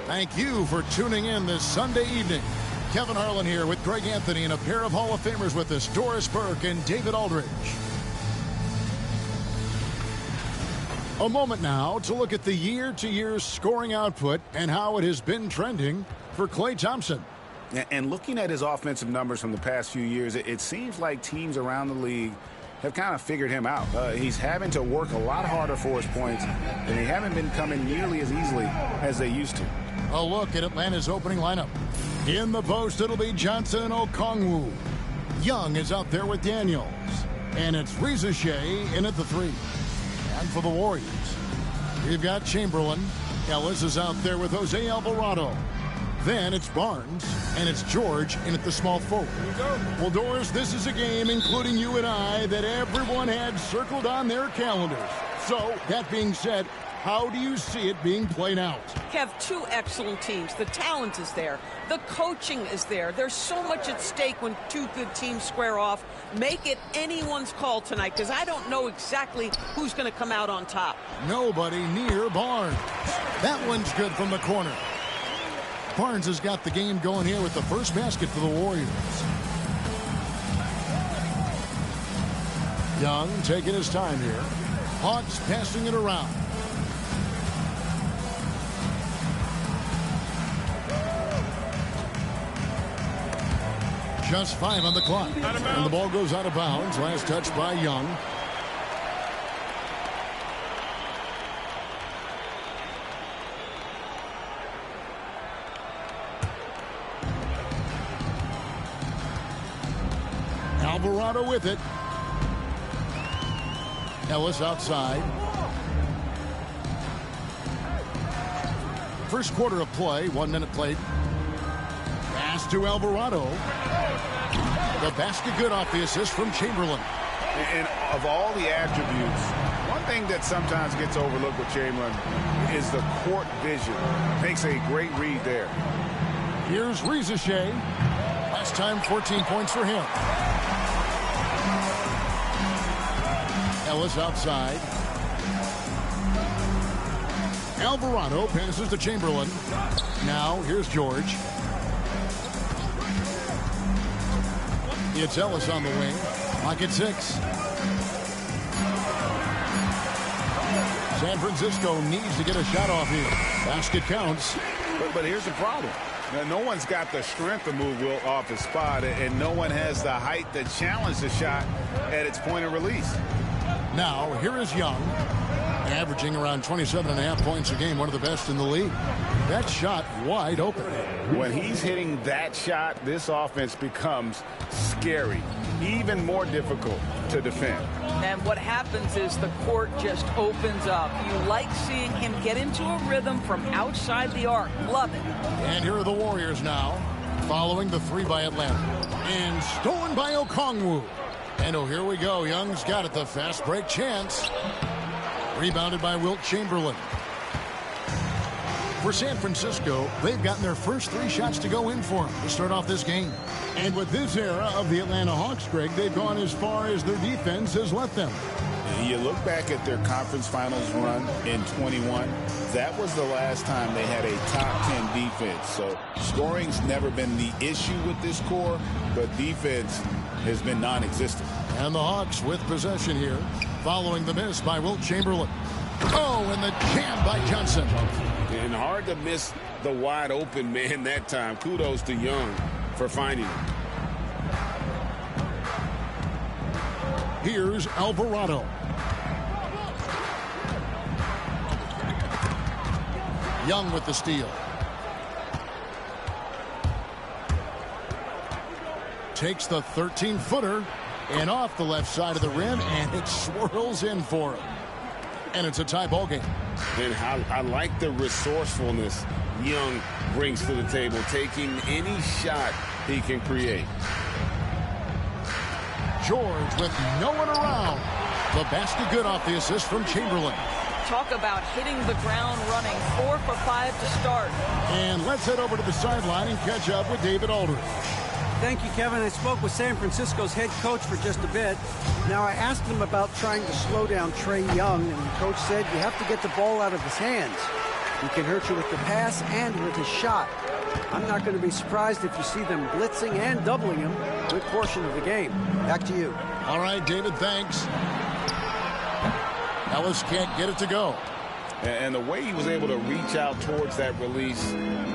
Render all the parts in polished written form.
Thank you for tuning in this Sunday evening. Kevin Harlan here with Greg Anthony and a pair of Hall of Famers with us, Doris Burke and David Aldridge. A moment now to look at the year-to-year scoring output and how it has been trending for Klay Thompson. And looking at his offensive numbers from the past few years, it seems like teams around the league have kind of figured him out. He's having to work a lot harder for his points, and they haven't been coming nearly as easily as they used to. A look at Atlanta's opening lineup. In the post, it'll be Johnson and Okongwu. Young is out there with Daniels. And it's Reza Shea in at the 3. And for the Warriors, we've got Chamberlain. Ellis is out there with Jose Alvarado. Then it's Barnes, and it's George in at the small forward. Well, Doris, this is a game, including you and I, that everyone had circled on their calendars. So, that being said, how do you see it being played out? Have two excellent teams. The talent is there. The coaching is there. There's so much at stake when two good teams square off. Make it anyone's call tonight, because I don't know exactly who's going to come out on top. Nobody near Barnes. That one's good from the corner. Barnes has got the game going here with the first basket for the Warriors. Young taking his time here. Hawks passing it around. Just 5 on the clock. And the ball goes out of bounds. Last touch by Young. Alvarado with it. Ellis outside. First quarter of play, 1 minute played. Pass to Alvarado. The basket good off the assist from Chamberlain. And of all the attributes, one thing that sometimes gets overlooked with Chamberlain is the court vision. Makes a great read there. Here's Reza Shea. Last time 14 points for him. Ellis outside. Alvarado passes to Chamberlain. Now here's George. It's Ellis on the wing. Clock at 6. San Francisco needs to get a shot off here. Basket counts. But here's the problem. Now, no one's got the strength to move Wilt off his spot, and no one has the height to challenge the shot at its point of release. Now, here is Young, averaging around 27.5 points a game, one of the best in the league. That shot wide open. When he's hitting that shot, this offense becomes scary, even more difficult to defend. And what happens is the court just opens up. You like seeing him get into a rhythm from outside the arc. Love it. And here are the Warriors now, following the 3 by Atlanta. And stolen by Okongwu. And oh, here we go. Young's got it. The fast break chance. Rebounded by Wilt Chamberlain. For San Francisco, they've gotten their first 3 shots to go in for them to start off this game. And with this era of the Atlanta Hawks, Greg, they've gone as far as their defense has let them. You look back at their conference finals run in 21, that was the last time they had a top 10 defense. So scoring's never been the issue with this core, but defense has been non-existent. And the Hawks with possession here, following the miss by Wilt Chamberlain. Oh, and the jam by Johnson. And hard to miss the wide open man that time. Kudos to Young for finding him. Here's Alvarado. Young with the steal. Takes the 13-footer and off the left side of the rim, and it swirls in for him. And it's a tie ball game. And I like the resourcefulness Young brings to the table, taking any shot he can create. George with no one around. The basket good off the assist from Chamberlain. Talk about hitting the ground running. 4 for 5 to start. And let's head over to the sideline and catch up with David Aldridge. Thank you, Kevin. I spoke with San Francisco's head coach for just a bit. Now, I asked him about trying to slow down Trae Young, and the coach said you have to get the ball out of his hands. He can hurt you with the pass and with his shot. I'm not going to be surprised if you see them blitzing and doubling him a good portion of the game. Back to you. All right, David, thanks. Ellis can't get it to go. And the way he was able to reach out towards that release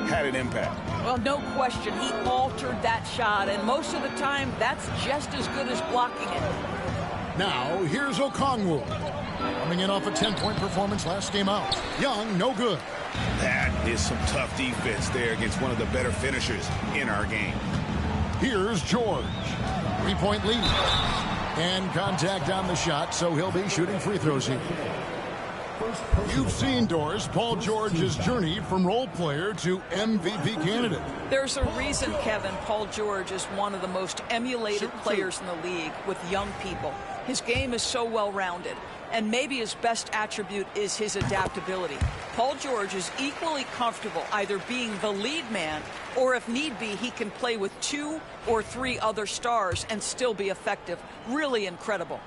had an impact. Well, no question. He altered that shot, and most of the time, that's just as good as blocking it. Now, here's Okongwu. Coming in off a 10-point performance last game out. Young, no good. That is some tough defense there against one of the better finishers in our game. Here's George. 3-point lead. And contact on the shot, so he'll be shooting free throws here. You've seen, Doris, Paul George's journey from role player to MVP candidate. There's a reason, Kevin, Paul George is one of the most emulated players in the league with young people. His game is so well-rounded, and maybe his best attribute is his adaptability. Paul George is equally comfortable either being the lead man, or if need be, he can play with 2 or 3 other stars and still be effective. Really incredible.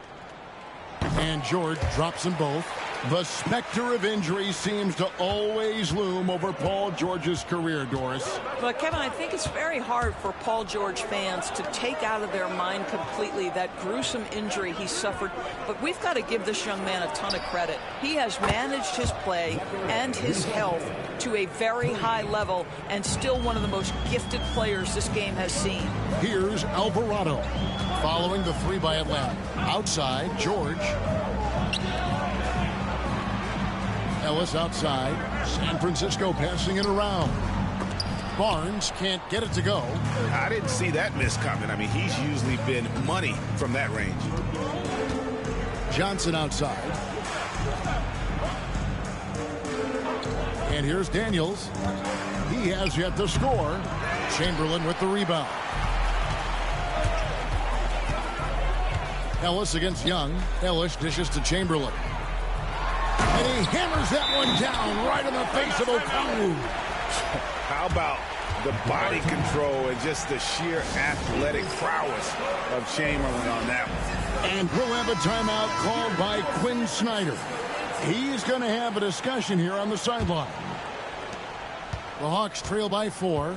And George drops them both. The specter of injury seems to always loom over Paul George's career, Doris. But, Kevin, I think it's very hard for Paul George fans to take out of their mind completely that gruesome injury he suffered. But we've got to give this young man a ton of credit. He has managed his play and his health to a very high level and still one of the most gifted players this game has seen. Here's Alvarado following the 3 by Atlanta. Outside, George. Ellis outside. San Francisco passing it around. Barnes can't get it to go. I didn't see that miss coming. I mean, he's usually been money from that range. Johnson outside. And here's Daniels. He has yet to score. Chamberlain with the rebound. Ellis against Young. Ellis dishes to Chamberlain. And he hammers that one down right in the face of Okongwu. How about the body control and just the sheer athletic prowess of Chamberlain on that one? And we'll have a timeout called by Quinn Snyder. He's going to have a discussion here on the sideline. The Hawks trail by 4.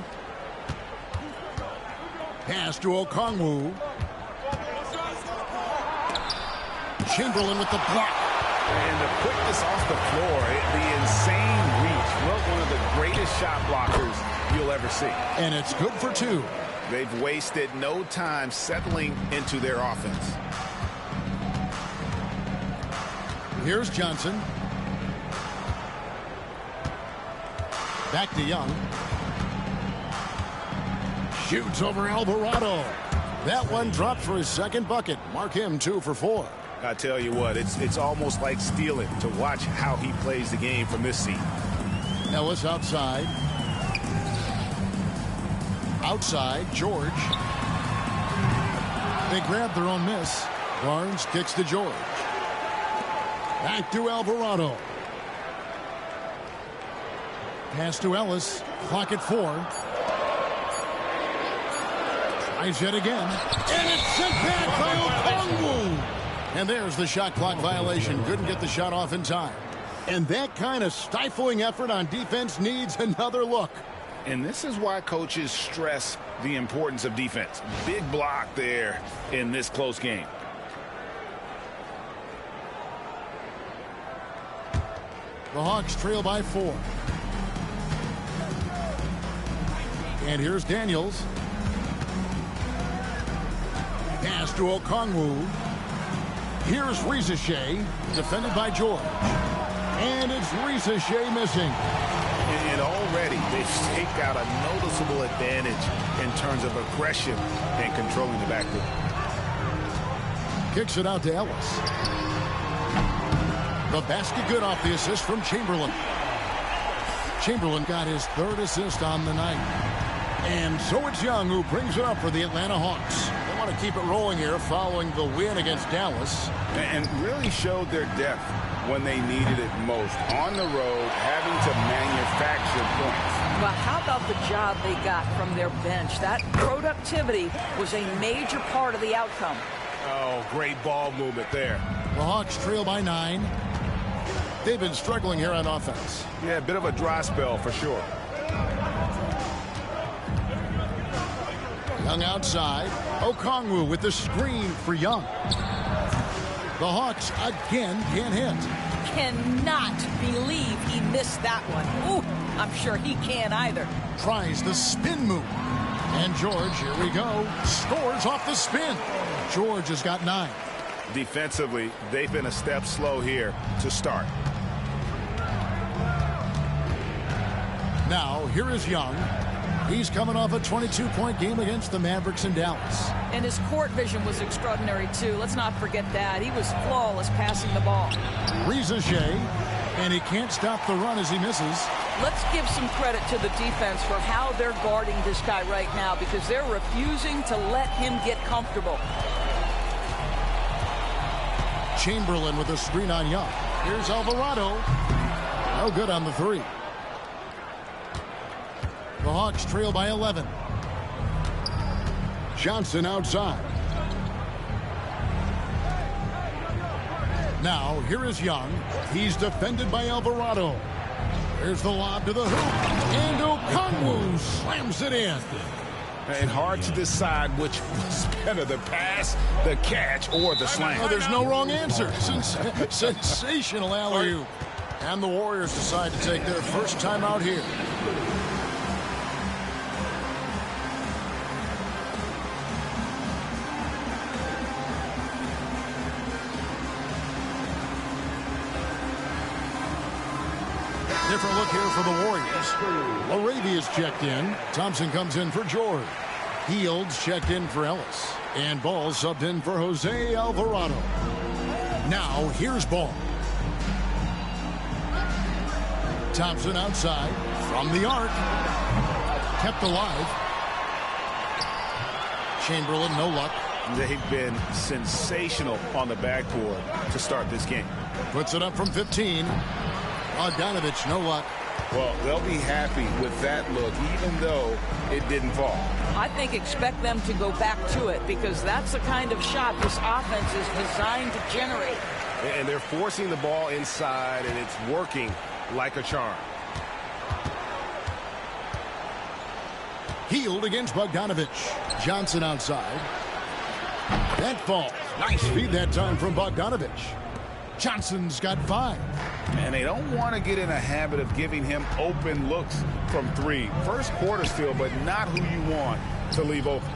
Pass to Okongwu. Chamberlain with the block. And the quickness off the floor, the insane reach. Wilt, one of the greatest shot blockers you'll ever see. And it's good for 2. They've wasted no time settling into their offense. Here's Johnson. Back to Young. Shoots over Alvarado. That one dropped for his second bucket. Mark him 2 for 4. I tell you what, it's almost like stealing to watch how he plays the game from this seat. Ellis outside. Outside, George. They grab their own miss. Barnes kicks to George. Back to Alvarado. Pass to Ellis. Clock at 4. Tries yet again. And it's sent back by Okongwu. And there's the shot clock violation. Couldn't get the shot off in time. And that kind of stifling effort on defense needs another look. And this is why coaches stress the importance of defense. Big block there in this close game. The Hawks trail by 4. And here's Daniels. Pass to Okongwu. Here's Rizachet, defended by George. And it's Rizachet missing. And already they've staked out a noticeable advantage in terms of aggression and controlling the backcourt. Kicks it out to Ellis. The basket good off the assist from Chamberlain. Chamberlain got his 3rd assist on the night. And so it's Young who brings it up for the Atlanta Hawks. They want to keep it rolling here following the win against Dallas. And really showed their depth when they needed it most. On the road, having to manufacture points. Well, how about the job they got from their bench? That productivity was a major part of the outcome. Oh, great ball movement there. The Hawks trail by 9. They've been struggling here on offense. Yeah, a bit of a dry spell for sure. Young outside. Okongwu with the screen for Young. The Hawks again can't hit. Cannot believe he missed that one. Ooh, I'm sure he can't either. Tries the spin move. And George, here we go, scores off the spin. George has got 9. Defensively, they've been a step slow here to start. Now, here is Young. He's coming off a 22-point game against the Mavericks in Dallas. And his court vision was extraordinary, too. Let's not forget that. He was flawless passing the ball. Rizachet, and he can't stop the run as he misses. Let's give some credit to the defense for how they're guarding this guy right now because they're refusing to let him get comfortable. Chamberlain with a screen on Young. Here's Alvarado. No good on the 3. The Hawks trail by 11. Johnson outside. Now, here is Young. He's defended by Alvarado. There's the lob to the hoop. And Okongwu slams it in. And hard to decide which was better, the pass, the catch, or the slam. Oh, there's no wrong answer. Sensational alley-oop. And the Warriors decide to take their first time out here. Different look here for the Warriors. Arabia's checked in. Thompson comes in for George. Fields checked in for Ellis. And Ball subbed in for Jose Alvarado. Now, here's Ball. Thompson outside. From the arc. Kept alive. Chamberlain, no luck. They've been sensational on the backboard to start this game. Puts it up from 15. Bogdanovich, no luck. Well, they'll be happy with that look, even though it didn't fall. I think expect them to go back to it because that's the kind of shot this offense is designed to generate. And they're forcing the ball inside, and it's working like a charm. Healed against Bogdanovich. Johnson outside. That falls. Nice feed that time from Bogdanovich. Johnson's got 5. And they don't want to get in a habit of giving him open looks from 3. First quarter still, but not who you want to leave open.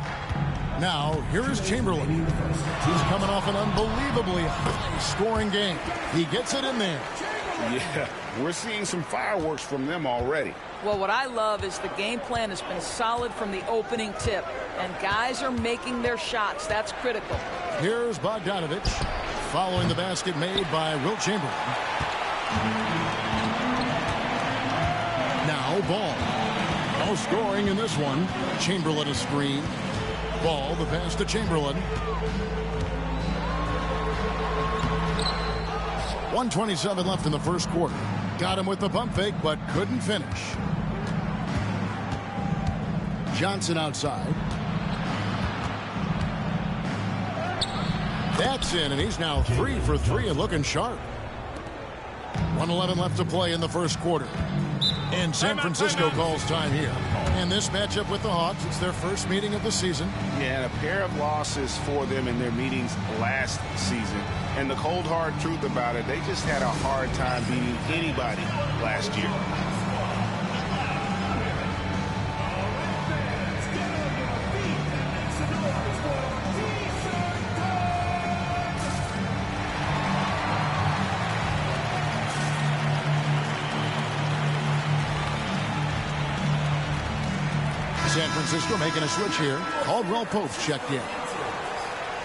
Now, here is Chamberlain. He's coming off an unbelievably high-scoring game. He gets it in there. Yeah, we're seeing some fireworks from them already. Well, what I love is the game plan has been solid from the opening tip, and guys are making their shots. That's critical. Here's Bogdanovich following the basket made by Wilt Chamberlain. Now Ball. No scoring in this one. Chamberlain a screen. Ball, the pass to Chamberlain. 1:27 left in the first quarter. Got him with the pump fake, but couldn't finish. Johnson outside. That's in, and he's now 3 for 3 and looking sharp. 1:11 left to play in the first quarter. And San Francisco calls time here. And this matchup with the Hawks, it's their first meeting of the season. Yeah, and a pair of losses for them in their meetings last season. And the cold, hard truth about it, they just had a hard time beating anybody last year. San Francisco making a switch here. Caldwell Pope checked in.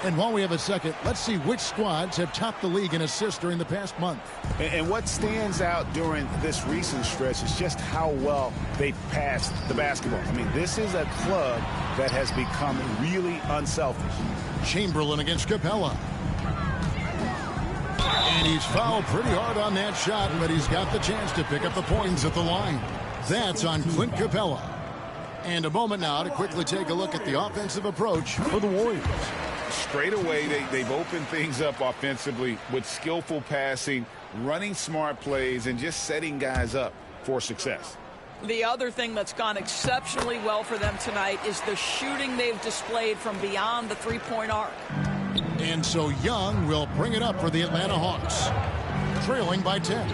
And while we have a second, let's see which squads have topped the league in assists during the past month. And what stands out during this recent stretch is just how well they've passed the basketball. I mean, this is a club that has become really unselfish. Chamberlain against Capella. And he's fouled pretty hard on that shot, but he's got the chance to pick up the points at the line. That's on Clint Capella. And a moment now to quickly take a look at the offensive approach for the Warriors. Straight away, they've opened things up offensively with skillful passing, running smart plays and just setting guys up for success. The other thing that's gone exceptionally well for them tonight is the shooting they've displayed from beyond the three-point arc. And so Young will bring it up for the Atlanta Hawks, trailing by 10.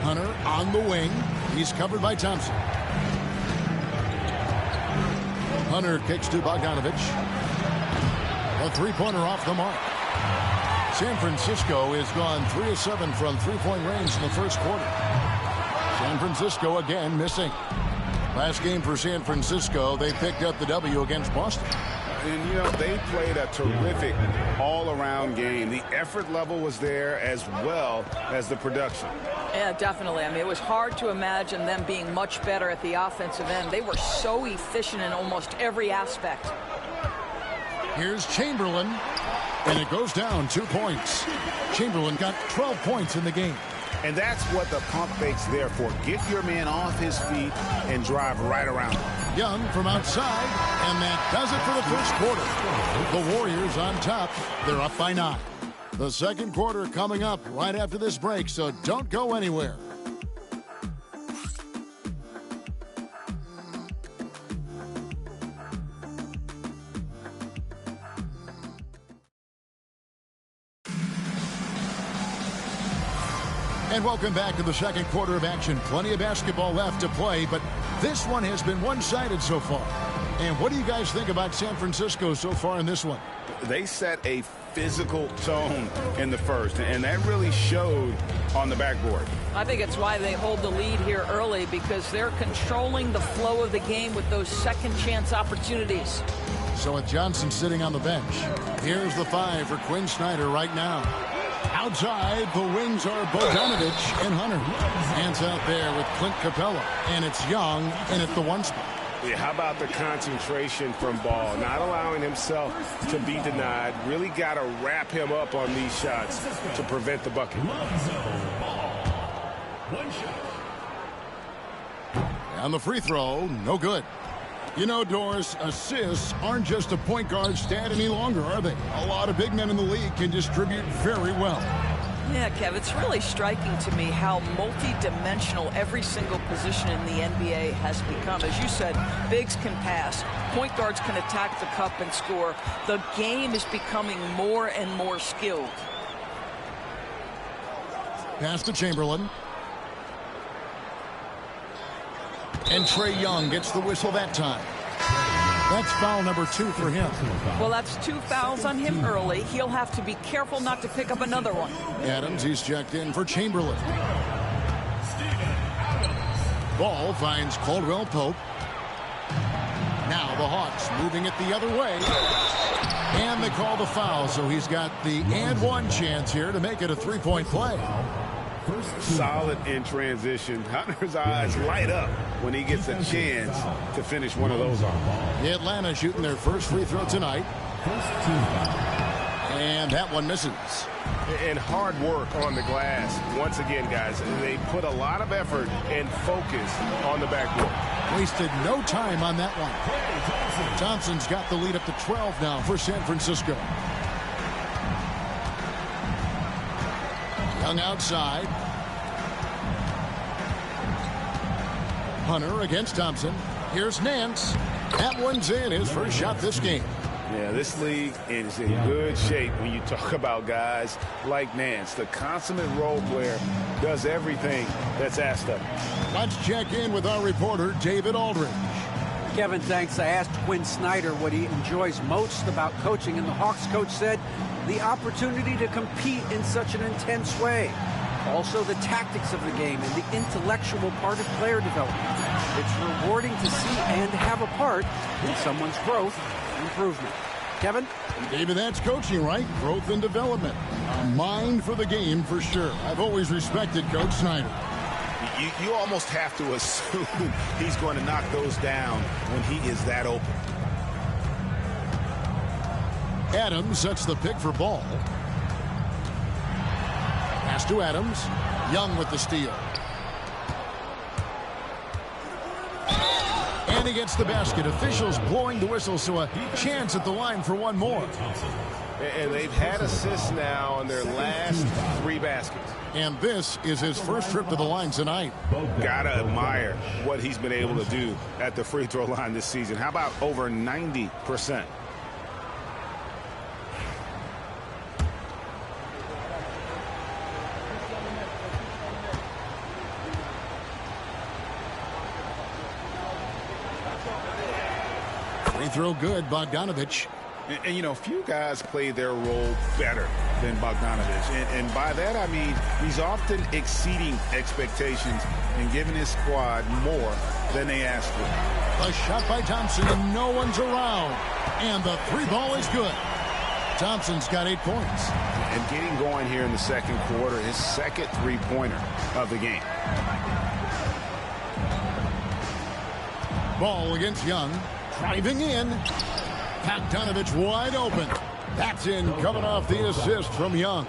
Hunter on the wing. He's covered by Thompson. Hunter kicks to Bogdanovich. A three-pointer off the mark. San Francisco has gone 3 of 7 from three-point range in the first quarter. San Francisco again missing. Last game for San Francisco, they picked up the W against Boston. And, you know, they played a terrific all-around game. The effort level was there as well as the production. Yeah, definitely. I mean, it was hard to imagine them being much better at the offensive end. They were so efficient in almost every aspect. Here's Chamberlain, and it goes down 2 points. Chamberlain got 12 points in the game. And that's what the pump fake's there for. Get your man off his feet and drive right around him. Young from outside, and that does it for the first quarter. The Warriors on top. They're up by 9. The second quarter coming up right after this break, so don't go anywhere. And welcome back to the second quarter of action. Plenty of basketball left to play, but this one has been one-sided so far. And what do you guys think about San Francisco so far in this one? They set a physical tone in the first, and that really showed on the backboard. I think it's why they hold the lead here early, because they're controlling the flow of the game with those second chance opportunities. So with Johnson sitting on the bench, here's the 5 for Quinn Snyder right now. Outside, the wings are Bogdanovich and Hunter. Hands out there with Clint Capella, and it's Young in at the 1 spot. Yeah, how about the concentration from Ball? Not allowing himself to be denied. Really got to wrap him up on these shots to prevent the bucket. And the free throw, no good. You know, Doris, assists aren't just a point guard stat any longer, are they? A lot of big men in the league can distribute very well. Yeah, Kev, it's really striking to me how multi-dimensional every single position in the NBA has become. As you said, bigs can pass, point guards can attack the cup and score. The game is becoming more and more skilled. Pass to Chamberlain. And Trae Young gets the whistle that time. That's foul number 2 for him. Well, that's 2 fouls on him early. He'll have to be careful not to pick up another one. Adams, he's checked in for Chamberlain. Ball finds Caldwell Pope. Now the Hawks moving it the other way. And they call the foul, so he's got the and 1 chance here to make it a 3-point play. Solid in transition. Hunter's eyes light up when he gets a chance to finish one of those off. Atlanta shooting their first free throw tonight. And that one misses. And hard work on the glass. Once again, guys, they put a lot of effort and focus on the backboard. Wasted no time on that one. Thompson's got the lead up to 12 now for San Francisco. Young outside. Hunter against Thompson. Here's Nance. That one's in, his first shot this game. Yeah, this league is in good shape when you talk about guys like Nance. The consummate role player does everything that's asked of him. Let's check in with our reporter, David Aldridge. Kevin, thanks. I asked Quinn Snyder what he enjoys most about coaching, and the Hawks coach said the opportunity to compete in such an intense way. Also, the tactics of the game and the intellectual part of player development. It's rewarding to see and have a part in someone's growth and improvement. Kevin? David, that's coaching, right? Growth and development. A mind for the game for sure. I've always respected Coach Snyder. You almost have to assume he's going to knock those down when he is that open. Adams sets the pick for Ball. Pass to Adams. Young with the steal. And he gets the basket. Officials blowing the whistle, so a chance at the line for one more. And they've had assists now on their last 3 baskets. And this is his first trip to the line tonight. Gotta admire what he's been able to do at the free throw line this season. How about over 90%? Free throw good, Bogdanovich. And, you know, few guys play their role better than Bogdanovich. And by that, I mean he's often exceeding expectations and giving his squad more than they asked for. A shot by Thompson, and no one's around. And the 3 ball is good. Thompson's got 8 points. And getting going here in the second quarter, his second 3-pointer of the game. Ball against Young. Driving in. Bogdanovich wide open. That's in, coming off the assist from Young.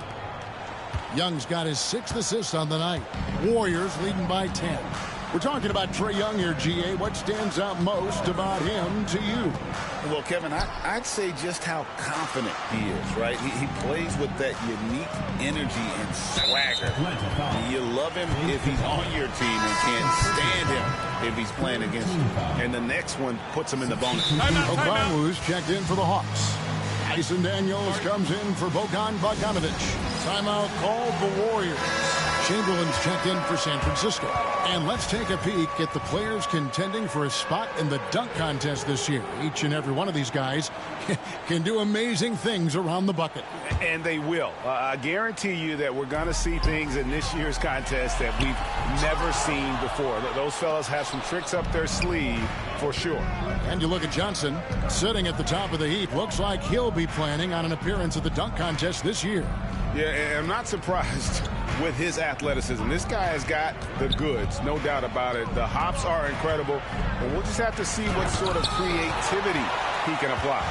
Young's got his 6th assist on the night. Warriors leading by 10. We're talking about Trae Young here, GA. What stands out most about him to you? Well, Kevin, I'd say just how confident he is, right? He plays with that unique energy and swagger. You love him if he's on your team and can't stand him if he's playing against you. And the next one puts him in the bonus. Okongwu's checked in for the Hawks. Tyson Daniels comes in for Bogdanovich. Timeout called the Warriors. Chamberlain's checked in for San Francisco. And let's take a peek at the players contending for a spot in the dunk contest this year. Each and every one of these guys can do amazing things around the bucket. And they will. I guarantee you that we're going to see things in this year's contest that we've never seen before. Those fellas have some tricks up their sleeve for sure. And you look at Johnson sitting at the top of the heap. Looks like he'll be planning on an appearance at the dunk contest this year. Yeah, and I'm not surprised with his athleticism. This guy has got the goods, no doubt about it. The hops are incredible, and we'll just have to see what sort of creativity he can apply.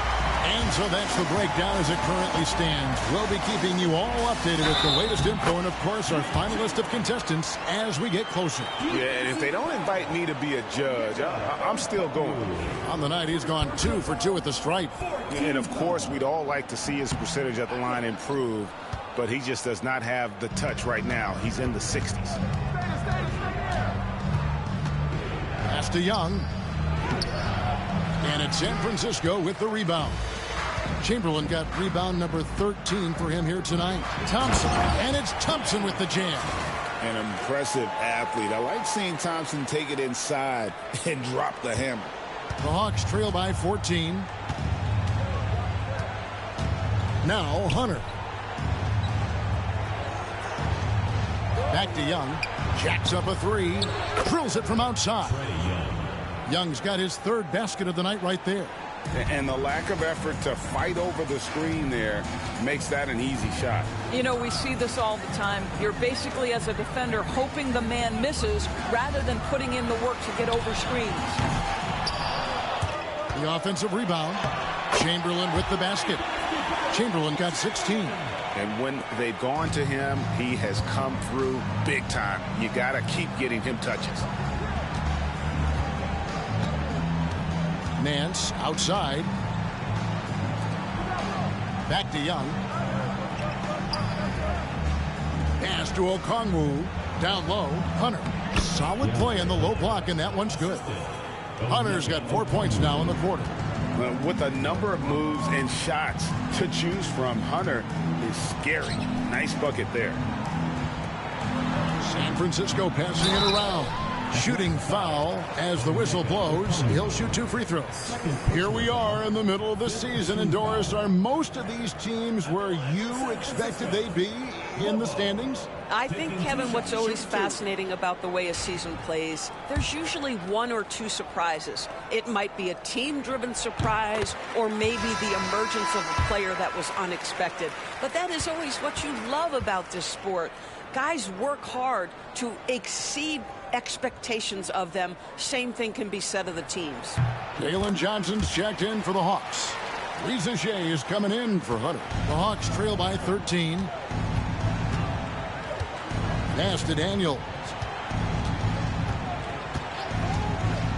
And so that's the breakdown as it currently stands. We'll be keeping you all updated with the latest info and, of course, our final list of contestants as we get closer. Yeah, and if they don't invite me to be a judge, I'm still going. On the night, he's gone 2 for 2 at the stripe. And, of course, we'd all like to see his percentage at the line improve, but he just does not have the touch right now. He's in the 60s. Pass to Young. And it's San Francisco with the rebound. Chamberlain got rebound number 13 for him here tonight. Thompson. And it's Thompson with the jam. An impressive athlete. I like seeing Thompson take it inside and drop the hammer. The Hawks trail by 14. Now Hunter. Back to Young. Jacks up a 3. Drills it from outside. Young's got his 3rd basket of the night right there. And the lack of effort to fight over the screen there makes that an easy shot. You know, we see this all the time. You're basically, as a defender, hoping the man misses rather than putting in the work to get over screens. The offensive rebound. Chamberlain with the basket. Chamberlain got 16. And when they've gone to him, he has come through big time. You got to keep getting him touches. Nance outside. Back to Young. Pass to Okongwu. Down low. Hunter. Solid play in the low block, and that one's good. Hunter's got 4 points now in the quarter. With a number of moves and shots to choose from, Hunter is scary. Nice bucket there. San Francisco passing it around. Shooting foul as the whistle blows. He'll shoot 2 free throws. Here we are in the middle of the season, and Doris, are most of these teams where you expected they'd be in the standings? I think, Kevin, what's always fascinating about the way a season plays, there's usually 1 or 2 surprises. It might be a team-driven surprise or maybe the emergence of a player that was unexpected. But that is always what you love about this sport. Guys work hard to exceed expectations of them. Same thing can be said of the teams. Jalen Johnson's checked in for the Hawks. Lisa Shea is coming in for Hunter. The Hawks trail by 13. Pass to Daniels.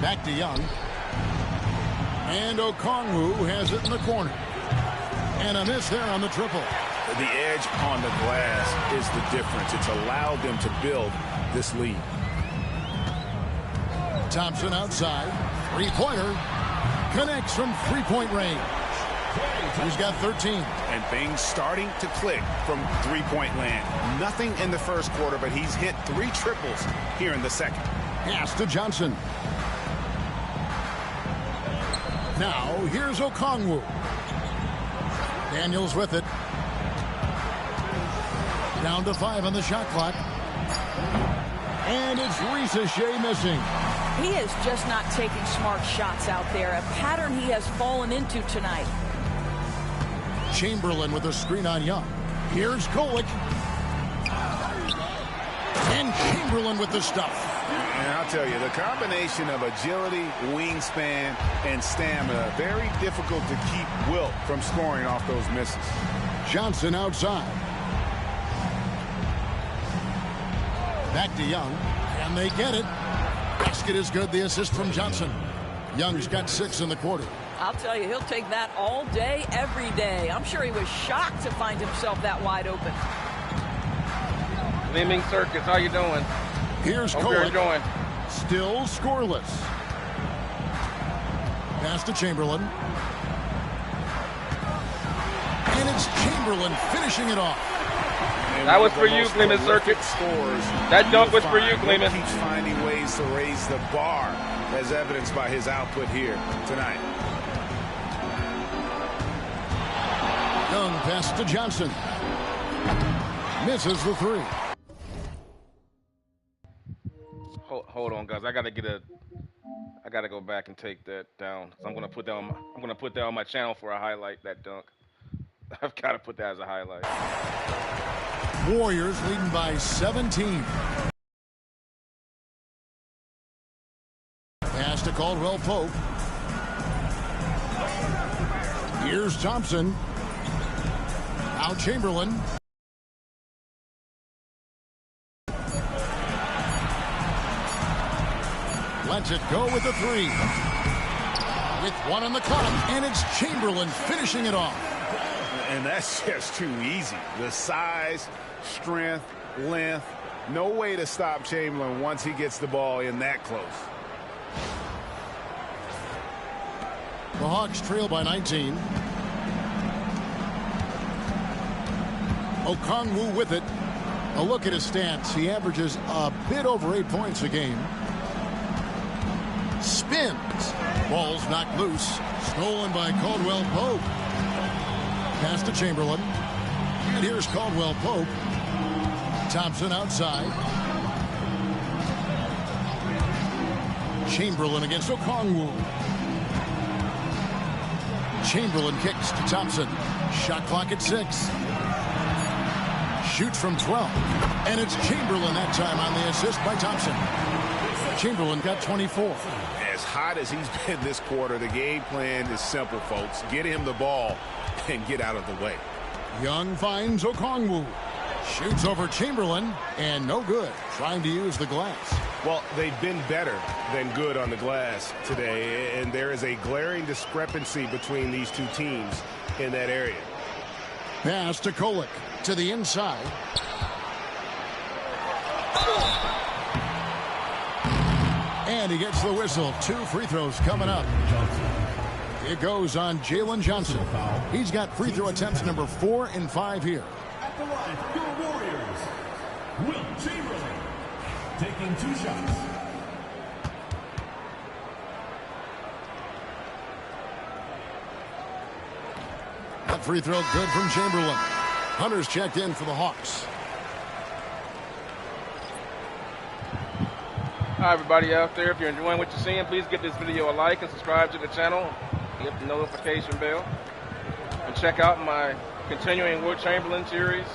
Back to Young. And Okongwu has it in the corner. And a miss there on the triple. The edge on the glass is the difference. It's allowed them to build this lead. Thompson outside. Three-pointer. Connects from three-point range. He's got 13. And things starting to click from three-point land. Nothing in the first quarter, but he's hit 3 triples here in the second. Pass to Johnson. Now, here's Okongwu. Daniels with it. Down to 5 on the shot clock. And it's Ricochet missing. He is just not taking smart shots out there. A pattern he has fallen into tonight. Chamberlain with a screen on Young. Here's Kolek. And Chamberlain with the stuff. And I'll tell you, the combination of agility, wingspan, and stamina, very difficult to keep Wilt from scoring off those misses. Johnson outside. Back to Young. And they get it. Basket is good. The assist from Johnson. Young's got 6 in the quarter. I'll tell you, he'll take that all day, every day. I'm sure he was shocked to find himself that wide open. Gleaming Circus, how you doing? Here's Kolek. Still scoreless. Pass to Chamberlain. And it's Chamberlain finishing it off. That was for you, Gleaming Circuit. That dunk was for you, Gleaming. Keeps finding ways to raise the bar, as evidenced by his output here tonight. Young pass to Johnson. Misses the 3. Hold on, guys. I gotta go back and take that down. So I'm gonna put that on my channel for a highlight. That dunk. I've got to put that as a highlight. Warriors leading by 17. Pass to Caldwell Pope. Here's Thompson. Now Chamberlain. Lets it go with the 3. With 1 on the clock, and it's Chamberlain finishing it off. And that's just too easy. The size, strength, length, no way to stop Chamberlain once he gets the ball in that close. The Hawks trail by 19. Okongwu with it. A look at his stats. He averages a bit over 8 points a game. Spins. Ball's knocked loose. Stolen by Caldwell Pope. Pass to Chamberlain. And here's Caldwell Pope. Thompson outside. Chamberlain against Okongwu. Chamberlain kicks to Thompson. Shot clock at 6. Shoots from 12. And it's Chamberlain that time on the assist by Thompson. Chamberlain got 24. As hot as he's been this quarter, the game plan is simple, folks. Get him the ball and get out of the way. Young finds Okongwu. Shoots over Chamberlain, and no good. Trying to use the glass. Well, they've been better than good on the glass today, and there is a glaring discrepancy between these two teams in that area. Pass to Kolek to the inside. And he gets the whistle. 2 free throws coming up. It goes on Jalen Johnson. He's got free throw attempts number 4 and 5 here. At the line, your Warriors, Wilt Chamberlain, taking 2 shots. That free throw good from Chamberlain. Hunter's checked in for the Hawks. Hi, everybody out there. If you're enjoying what you're seeing, please give this video a like and subscribe to the channel. Hit the notification bell. And check out my continuing Wilt Chamberlain series.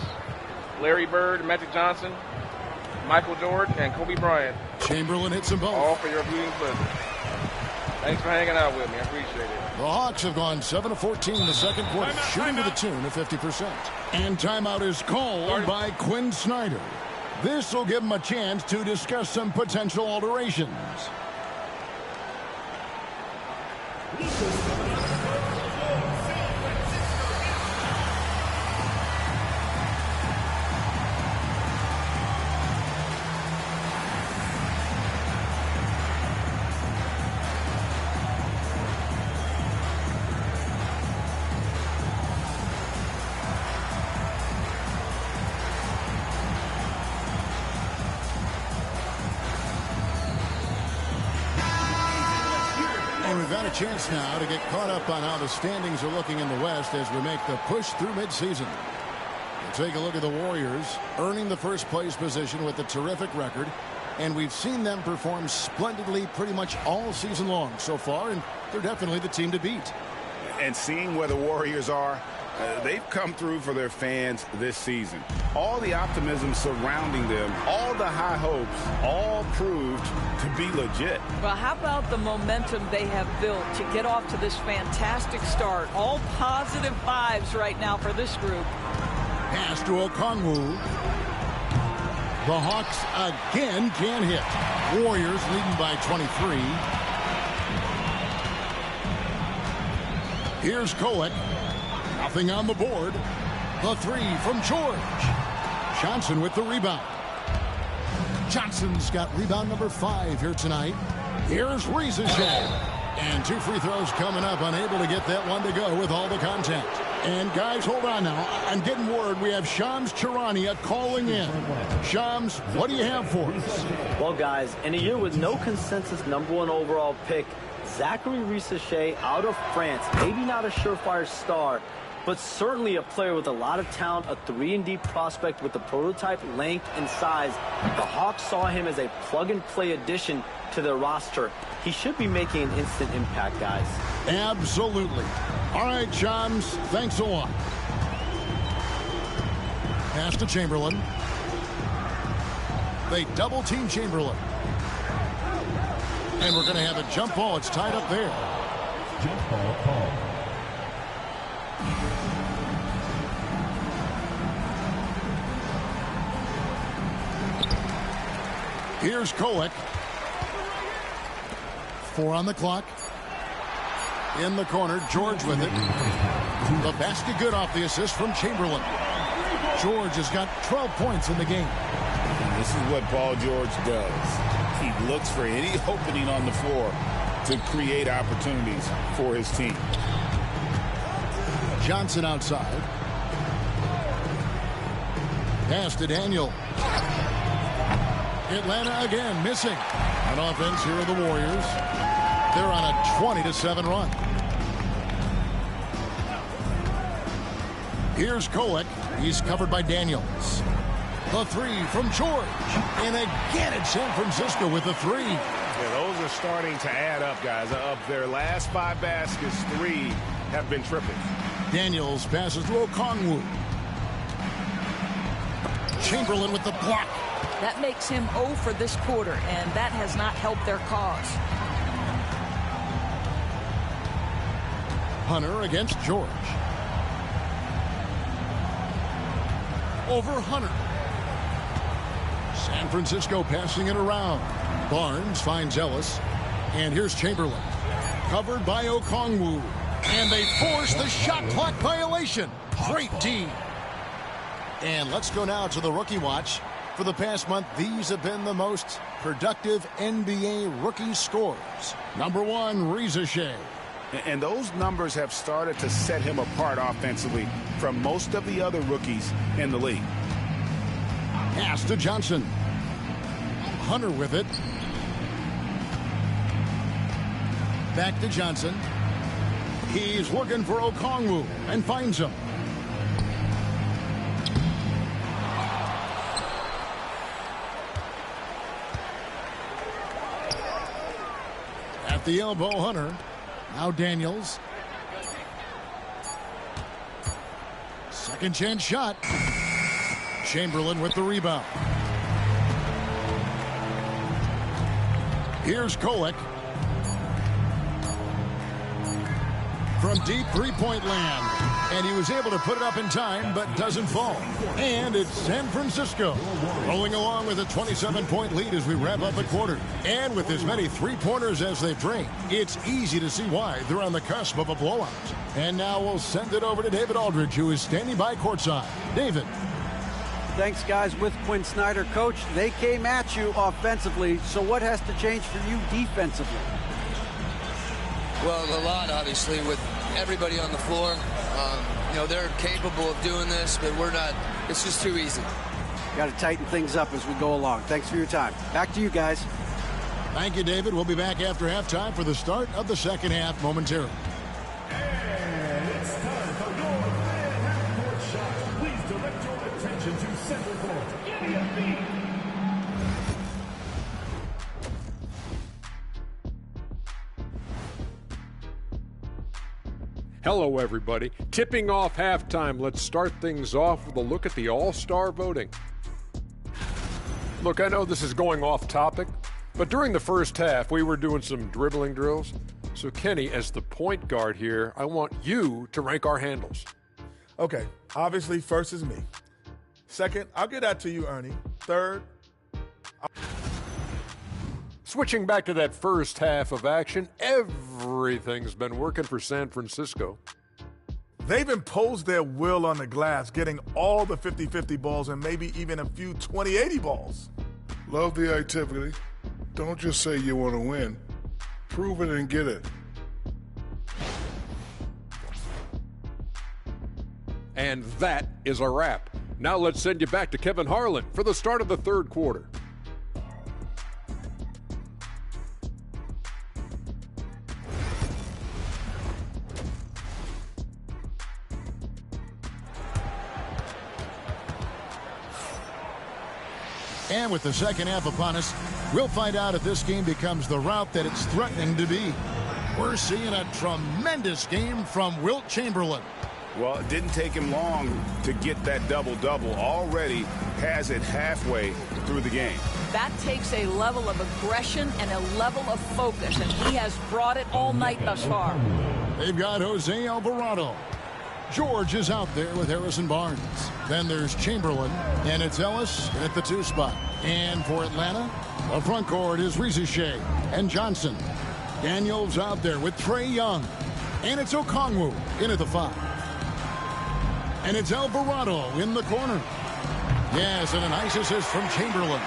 Larry Bird, Magic Johnson, Michael Jordan, and Kobe Bryant. Chamberlain hits them both. All for your viewing pleasure. Thanks for hanging out with me. I appreciate it. The Hawks have gone 7 of 14 in the second quarter, shooting to the tune of 50%. And timeout is called by Quinn Snyder. This will give him a chance to discuss some potential alterations. a chance now to get caught up on how the standings are looking in the West as we make the push through midseason. We'll take a look at the Warriors earning the first place position with a terrific record. And we've seen them perform splendidly pretty much all season long so far, and they're definitely the team to beat. And seeing where the Warriors are, they've come through for their fans this season. All the optimism surrounding them, all the high hopes, all proved to be legit. Well, how about the momentum they have built to get off to this fantastic start? All positive vibes right now for this group. Pass to Okongwu. The Hawks again can't hit. Warriors leading by 23. Here's Kolek. Nothing on the board. The three from George. Johnson with the rebound. Johnson's got rebound number 5 here tonight. Here's Riesesheim. And 2 free throws coming up, unable to get that one to go with all the contact. And guys, hold on now. I'm getting word we have Shams Charania calling in. Shams, what do you have for us? Well, guys, in a year with no consensus #1 overall pick, Zachary Riesesheim out of France, maybe not a surefire star, but certainly a player with a lot of talent, a 3-and-D prospect with the prototype length and size. The Hawks saw him as a plug-and-play addition to their roster. He should be making an instant impact, guys. Absolutely. All right, Shams, thanks a lot. Pass to Chamberlain. They double-team Chamberlain. And we're going to have a jump ball. It's tied up there. Jump ball call. Here's Kolek. 4 on the clock. In the corner, George with it. The basket good off the assist from Chamberlain. George has got 12 points in the game. And this is what Paul George does. He looks for any opening on the floor to create opportunities for his team. Johnson outside. Pass to Daniel. Atlanta again missing. On offense, here are the Warriors. They're on a 20-7 run. Here's Kolek. He's covered by Daniels. The three from George. And again it's San Francisco with the 3. Yeah, those are starting to add up, guys. Of their last 5 baskets, 3 have been tripping. Daniels passes to Okongwu. Chamberlain with the block. That makes him 0 for this quarter, and that has not helped their cause. Hunter against George. Over Hunter. San Francisco passing it around. Barnes finds Ellis. And here's Chamberlain. Covered by Okongwu. And they force the shot clock violation. Great D. And let's go now to the rookie watch. For the past month, these have been the most productive NBA rookie scores. Number 1, Riesesheim. And those numbers have started to set him apart offensively from most of the other rookies in the league. Pass to Johnson. Hunter with it. Back to Johnson. He's looking for Okongwu and finds him. At the elbow, Hunter. Now Daniels. Second chance shot. Chamberlain with the rebound. Here's Kolek. From deep three-point land. And he was able to put it up in time, but doesn't fall. And it's San Francisco rolling along with a 27-point lead as we wrap up the quarter. And with as many three-pointers as they've drained, it's easy to see why they're on the cusp of a blowout. And now we'll send it over to David Aldridge, who is standing by courtside. David. Thanks, guys. With Quinn Snyder, Coach, they came at you offensively. So what has to change for you defensively? Well, a lot, obviously, with everybody on the floor. You know, they're capable of doing this, but we're not. It's just too easy. Got to tighten things up as we go along. Thanks for your time. Back to you guys. Thank you, David. We'll be back after halftime for the start of the second half momentarily. And it's time for your half-court shot. Please direct your attention to center court. Give me a beat. Hello, everybody. Tipping off halftime. Let's start things off with a look at the All-Star voting. Look, I know this is going off topic, but during the first half, we were doing some dribbling drills. So, Kenny, as the point guard here, I want you to rank our handles. Okay, obviously, first is me. Second, I'll get that to you, Ernie. Third, Switching back to that first half of action, everything's been working for San Francisco. they've imposed their will on the glass, getting all the 50-50 balls and maybe even a few 20-80 balls. Love the activity. Don't just say you want to win. Prove it and get it. And that is a wrap. Now let's send you back to Kevin Harlan for the start of the third quarter. And with the second half upon us, we'll find out if this game becomes the route that it's threatening to be. We're seeing a tremendous game from Wilt Chamberlain. Well, it didn't take him long to get that double-double. Already has it halfway through the game. That takes a level of aggression and a level of focus, and he has brought it all night thus far. They've got Jose Alvarado. George is out there with Harrison Barnes. Then there's Chamberlain, and it's Ellis at the 2 spot. And for Atlanta, the front court is Rizuche and Johnson. Daniels out there with Trae Young. And it's Okongwu in at the 5. And it's Alvarado in the corner. Yes, and a nice assist from Chamberlain.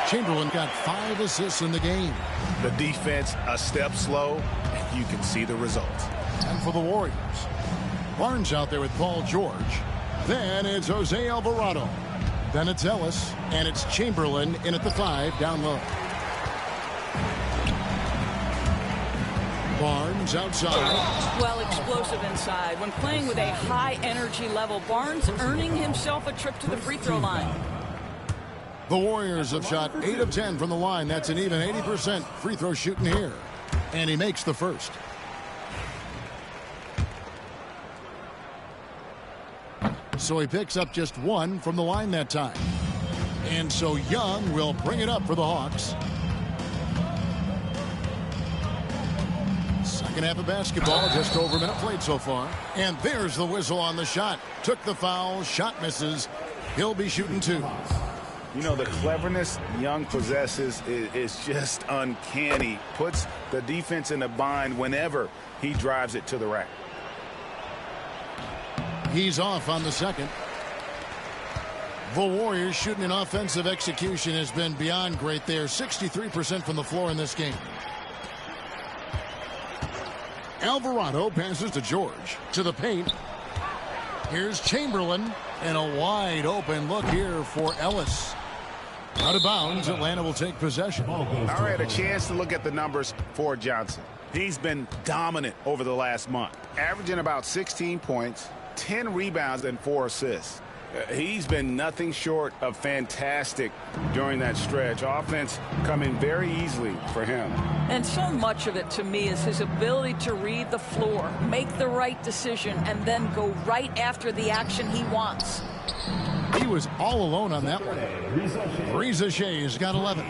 Chamberlain got 5 assists in the game. The defense a step slow, and you can see the results. And for the Warriors, Barnes out there with Paul George. Then it's Jose Alvarado. Then it's Ellis, and it's Chamberlain in at the 5 down low. Barnes outside. Well, explosive inside. When playing with a high energy level, Barnes earning himself a trip to the free throw line. The Warriors have shot 8 of 10 from the line. That's an even 80% free throw shooting here. And he makes the first. So he picks up just 1 from the line that time. And so Young will bring it up for the Hawks. Second half of basketball, just over a minute played so far. And there's the whistle on the shot. Took the foul, shot misses. He'll be shooting 2. You know, the cleverness Young possesses is just uncanny. Puts the defense in a bind whenever he drives it to the rack. He's off on the second. The Warriors shooting an offensive execution has been beyond great there. 63% from the floor in this game. Alvarado passes to George. To the paint. Here's Chamberlain. And a wide open look here for Ellis. Out of bounds, Atlanta will take possession. All right, a chance to look at the numbers for Johnson. He's been dominant over the last month. Averaging about 16 points, 10 rebounds, and 4 assists. He's been nothing short of fantastic during that stretch. Offense coming very easily for him. And so much of it to me is his ability to read the floor, make the right decision, and then go right after the action he wants. He was all alone on that one. Rizuche has got 11.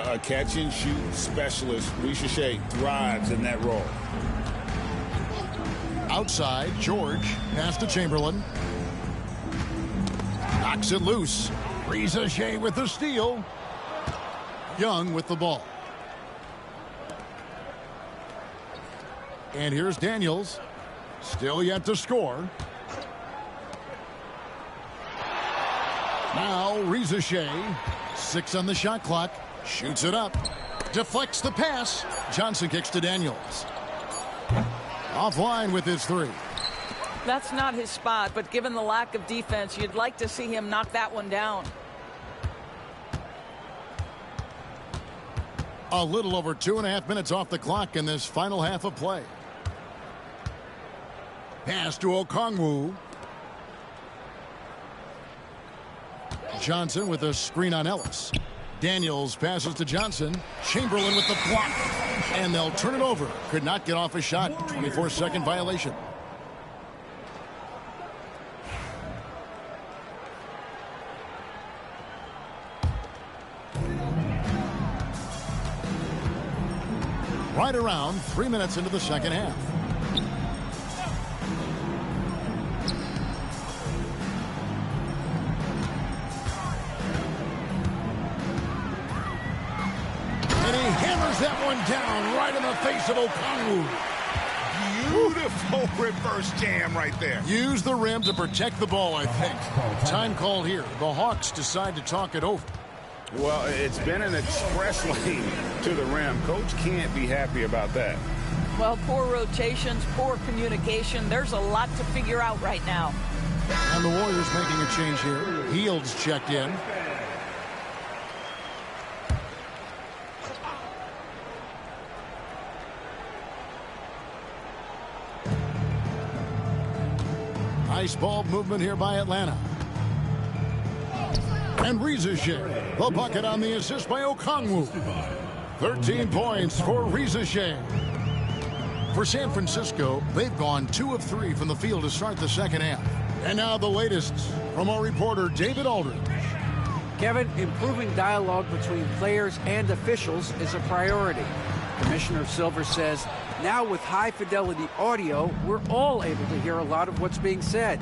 A catch-and-shoot specialist. Rizuche thrives in that role. Outside, George pass to Chamberlain. Knocks it loose. Rizuche with the steal. Young with the ball. And here's Daniels. Still yet to score. Now Rizuche. 6 on the shot clock. Shoots it up. Deflects the pass. Johnson kicks to Daniels. Offline with his 3. That's not his spot, but given the lack of defense, you'd like to see him knock that one down. A little over 2.5 minutes off the clock in this final half of play. Pass to Okongwu. Johnson with a screen on Ellis. Daniels passes to Johnson. Chamberlain with the block. And they'll turn it over. Could not get off a shot. 24-second violation. Right around 3 minutes into the second half. And he hammers that one down right in the face of Okongwu. Beautiful reverse jam right there. Use the rim to protect the ball, I think. Time call here. The Hawks decide to talk it over. Well, it's been an express lane to the rim. Coach can't be happy about that. Well, poor rotations, poor communication. There's a lot to figure out right now. And the Warriors making a change here. Hield's checked in. Nice ball movement here by Atlanta. And Rizachet, the bucket on the assist by Okongwu. 13 points for Rizachet. For San Francisco, they've gone 2 of 3 from the field to start the second half. And now the latest from our reporter, David Aldridge. Kevin, improving dialogue between players and officials is a priority. Commissioner Silver says, now with high-fidelity audio, we're all able to hear a lot of what's being said.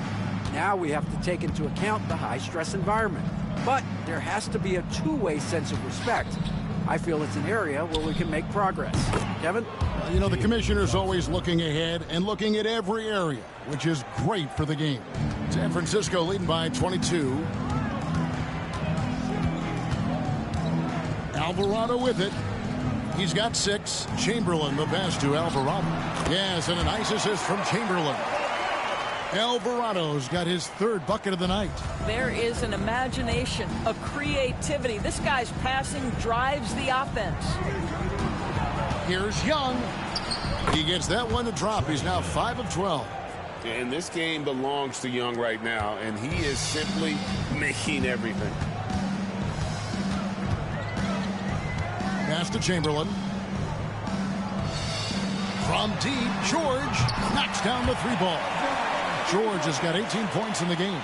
Now we have to take into account the high-stress environment. But there has to be a two-way sense of respect. I feel it's an area where we can make progress. Kevin? You know, the commissioner's always looking ahead and looking at every area, which is great for the game. San Francisco leading by 22. Alvarado with it. He's got 6. Chamberlain the pass to Alvarado. Yes, and a nice assist from Chamberlain. Alvarado's got his 3rd bucket of the night. There is an imagination, a creativity. This guy's passing drives the offense. Here's Young. He gets that one to drop. He's now 5 of 12. And this game belongs to Young right now, and he is simply making everything. Pass to Chamberlain. From deep, George knocks down the 3-ball. George has got 18 points in the game.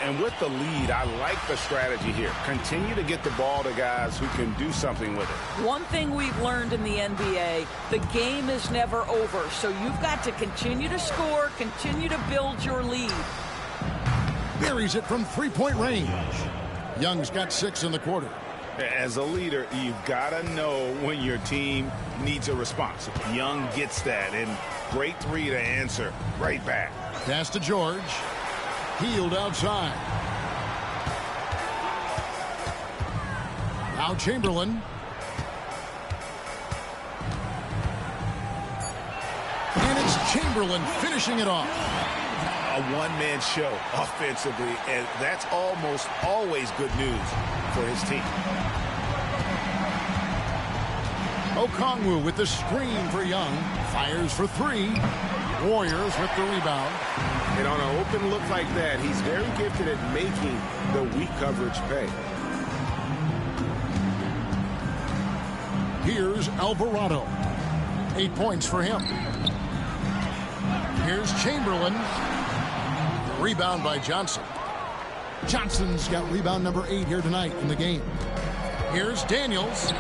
And with the lead, I like the strategy here. Continue to get the ball to guys who can do something with it. One thing we've learned in the NBA, the game is never over. So you've got to continue to score, continue to build your lead. Buries it from 3-point range. Young's got 6 in the quarter. As a leader, you've got to know when your team needs a response. Young gets that, and great 3 to answer right back. Pass to George. Hield outside. Now Chamberlain. And it's Chamberlain finishing it off. A one-man show offensively, and that's almost always good news for his team. Okongwu with the screen for Young. Fires for 3. Warriors with the rebound. And on an open look like that, he's very gifted at making the weak coverage pay. Here's Alvarado. 8 points for him. Here's Chamberlain. Rebound by Johnson. Johnson's got rebound number 8 here tonight in the game. Here's Daniels.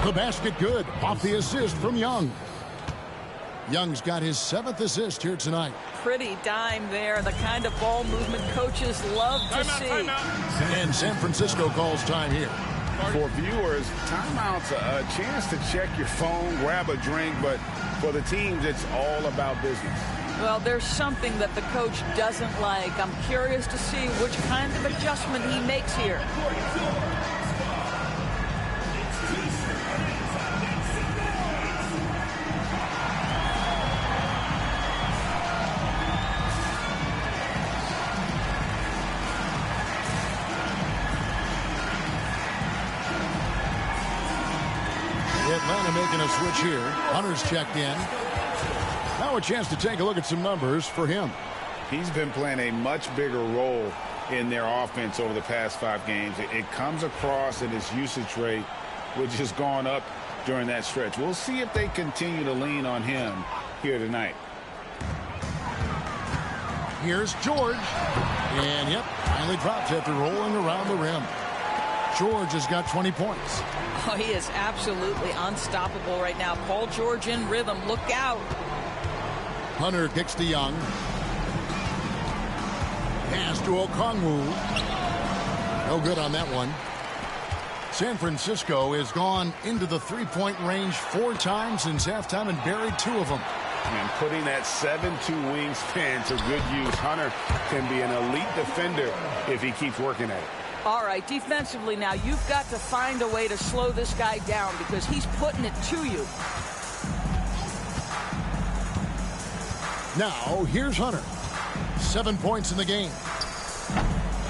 The basket good off the assist from Young. Young's got his 7th assist here tonight. Pretty dime there, the kind of ball movement coaches love to see. And San Francisco calls time here. For viewers, timeout's a chance to check your phone, grab a drink, but for the teams, it's all about business. Well, there's something that the coach doesn't like. I'm curious to see which kind of adjustment he makes here. Atlanta making a switch here. Hunter's checked in. Now a chance to take a look at some numbers for him. He's been playing a much bigger role in their offense over the past 5 games. It comes across in his usage rate, which has gone up during that stretch. We'll see if they continue to lean on him here tonight. Here's George. And, yep, finally drops after rolling around the rim. George has got 20 points. Oh, he is absolutely unstoppable right now. Paul George in rhythm. Look out. Hunter kicks to Young. Pass to Okongwu. No good on that one. San Francisco has gone into the three-point range 4 times since halftime and buried 2 of them. And putting that 7'2" wingspan to good use. Hunter can be an elite defender if he keeps working at it. All right, defensively now, you've got to find a way to slow this guy down because he's putting it to you. Now, here's Hunter. 7 points in the game.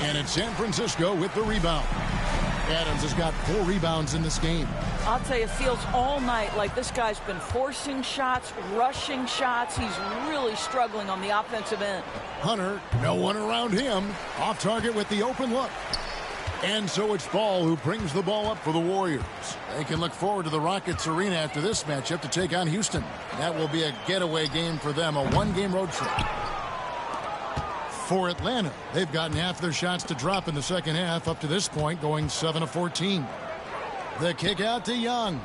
And it's San Francisco with the rebound. Adams has got 4 rebounds in this game. I'll tell you, it feels all night like this guy's been forcing shots, rushing shots. He's really struggling on the offensive end. Hunter, no one around him. Off target with the open look. And so it's Ball who brings the ball up for the Warriors. They can look forward to the Rockets Arena after this matchup to take on Houston. That will be a getaway game for them, a 1-game road trip. For Atlanta, they've gotten half their shots to drop in the second half up to this point, going 7 of 14. The kick out to Young.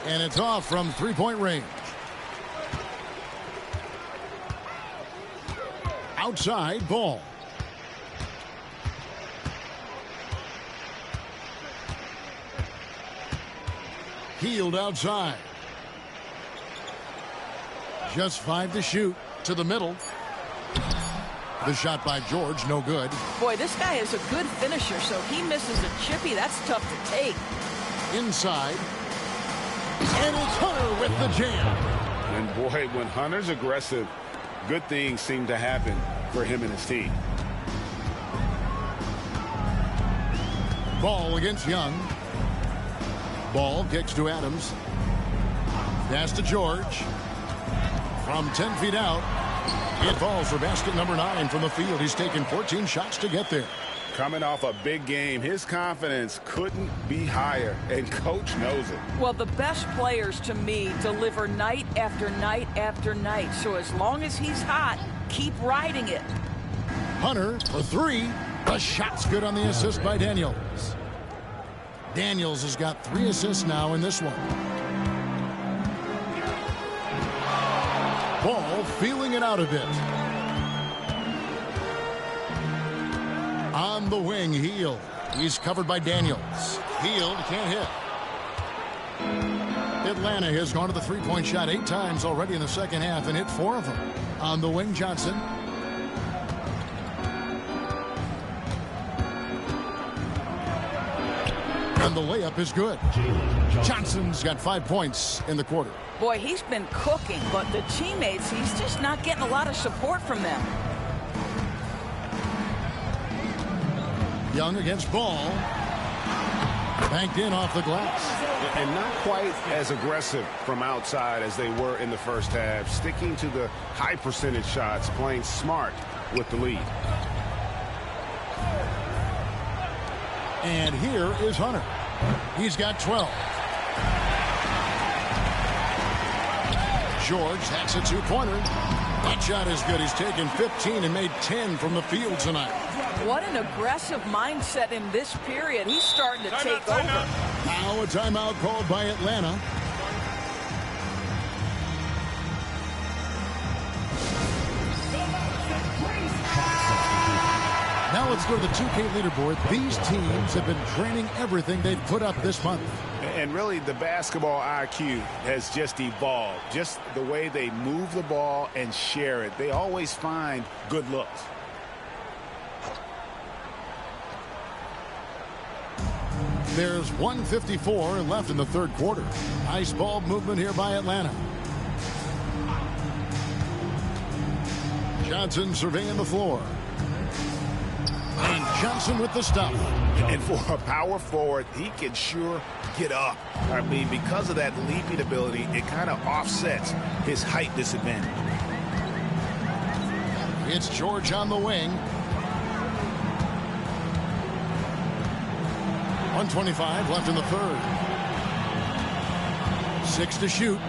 And it's off from three-point range. Outside, Ball. Healed outside. Just 5 to shoot. To the middle. The shot by George, no good. Boy, this guy is a good finisher, so he misses a chippy. That's tough to take. Inside. And it's Hunter with the jam. And boy, when Hunter's aggressive, good things seem to happen for him and his team. Ball against Young. Ball kicks to Adams. Pass to George. From 10 feet out. It falls for basket number 9 from the field. He's taken 14 shots to get there. Coming off a big game, his confidence couldn't be higher, and coach knows it. Well, the best players to me deliver night after night after night. So as long as he's hot, keep riding it. Hunter for 3. The shot's good on the assist by Daniels. Daniels has got 3 assists now in this one. Ball feeling it out a bit. On the wing, Hield. He's covered by Daniels. Hield can't hit. Atlanta has gone to the three-point shot 8 times already in the second half and hit 4 of them. On the wing, Johnson. And the layup is good. Johnson's got 5 points in the quarter. Boy, he's been cooking, but the teammates, he's just not getting a lot of support from them. Young against Ball. Banked in off the glass. And not quite as aggressive from outside as they were in the first half. Sticking to the high percentage shots, playing smart with the lead. And here is Hunter. He's got 12. George hacks a 2-pointer. That shot is good. He's taken 15 and made 10 from the field tonight. What an aggressive mindset in this period. He's starting to take over. Now a timeout called by Atlanta. Now let's go to the 2K leaderboard. These teams have been training everything they've put up this month. And really, the basketball IQ has just evolved. Just the way they move the ball and share it. They always find good looks. There's 1:54 left in the third quarter. Nice ball movement here by Atlanta. Johnson surveying the floor. And Johnson with the stop. And for a power forward, he can sure get up. I mean, because of that leaping ability, it kind of offsets his height disadvantage. It's George on the wing. 1:25 left in the third. 6 to shoot.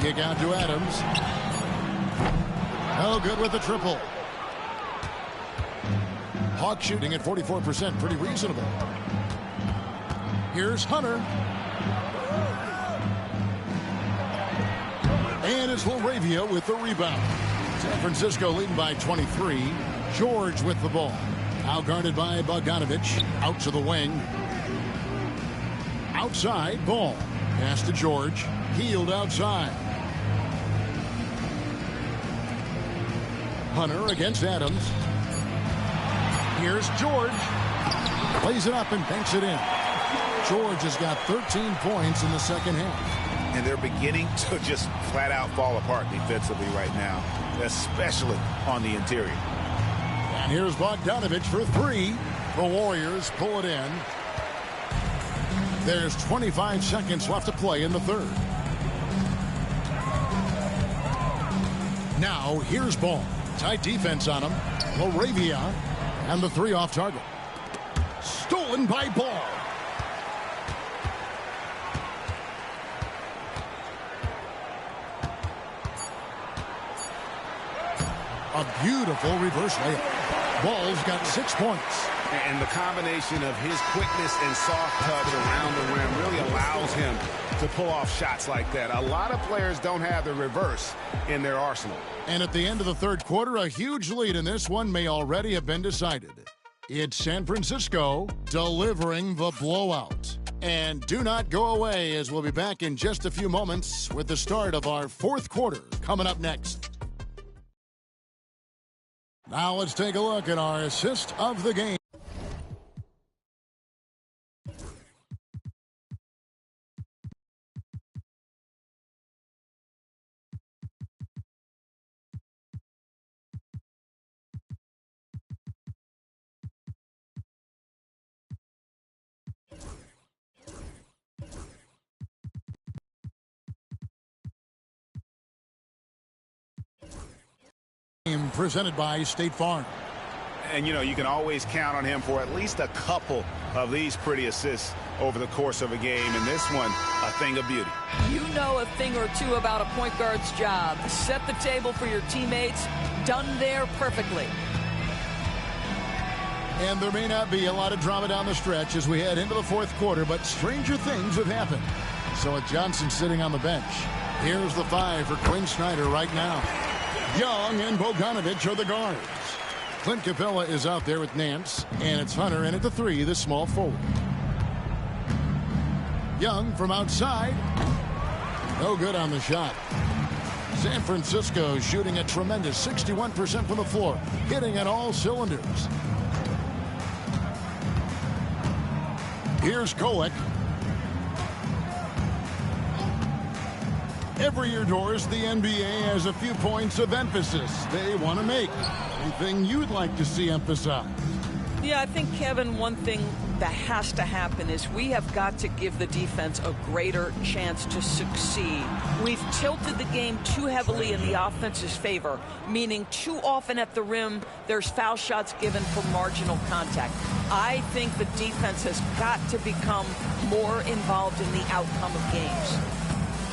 Kick out to Adams. No good with the triple. Hawk shooting at 44%, pretty reasonable. Here's Hunter. And it's Laravia with the rebound. San Francisco leading by 23. George with the ball. Now guarded by Bogdanovich. Out to the wing. Outside, ball. Pass to George. Healed outside. Hunter against Adams. Here's George. Plays it up and banks it in. George has got 13 points in the second half. And they're beginning to just flat out fall apart defensively right now, especially on the interior. And here's Bogdanovich for 3. The Warriors pull it in. There's 25 seconds left to play in the third. Now here's Ball. Tight defense on him. Laravia. And the 3 off target. Stolen by Ball. A beautiful reverse layup. Ball's got 6 points. And the combination of his quickness and soft touch around the rim really allows him to pull off shots like that. A lot of players don't have the reverse in their arsenal. And at the end of the third quarter, a huge lead in this one may already have been decided. It's San Francisco delivering the blowout. And do not go away, as we'll be back in just a few moments with the start of our fourth quarter coming up next. Now let's take a look at our assist of the game. Presented by State Farm. And, you know, you can always count on him for at least a couple of these pretty assists over the course of a game. And this one, a thing of beauty. You know a thing or two about a point guard's job. Set the table for your teammates. Done there perfectly. And there may not be a lot of drama down the stretch as we head into the fourth quarter, but stranger things have happened. So with Johnson sitting on the bench, here's the 5 for Quinn Snyder right now. Young and Bogdanovich are the guards. Clint Capella is out there with Nance, and it's Hunter in at the 3, the small forward. Young from outside. No good on the shot. San Francisco shooting a tremendous 61% from the floor, hitting at all cylinders. Here's Kolek. Every year, Doris, the NBA has a few points of emphasis they want to make. Anything you'd like to see emphasized? Yeah, I think, Kevin, one thing that has to happen is we have got to give the defense a greater chance to succeed. We've tilted the game too heavily in the offense's favor, meaning too often at the rim there's foul shots given for marginal contact. I think the defense has got to become more involved in the outcome of games.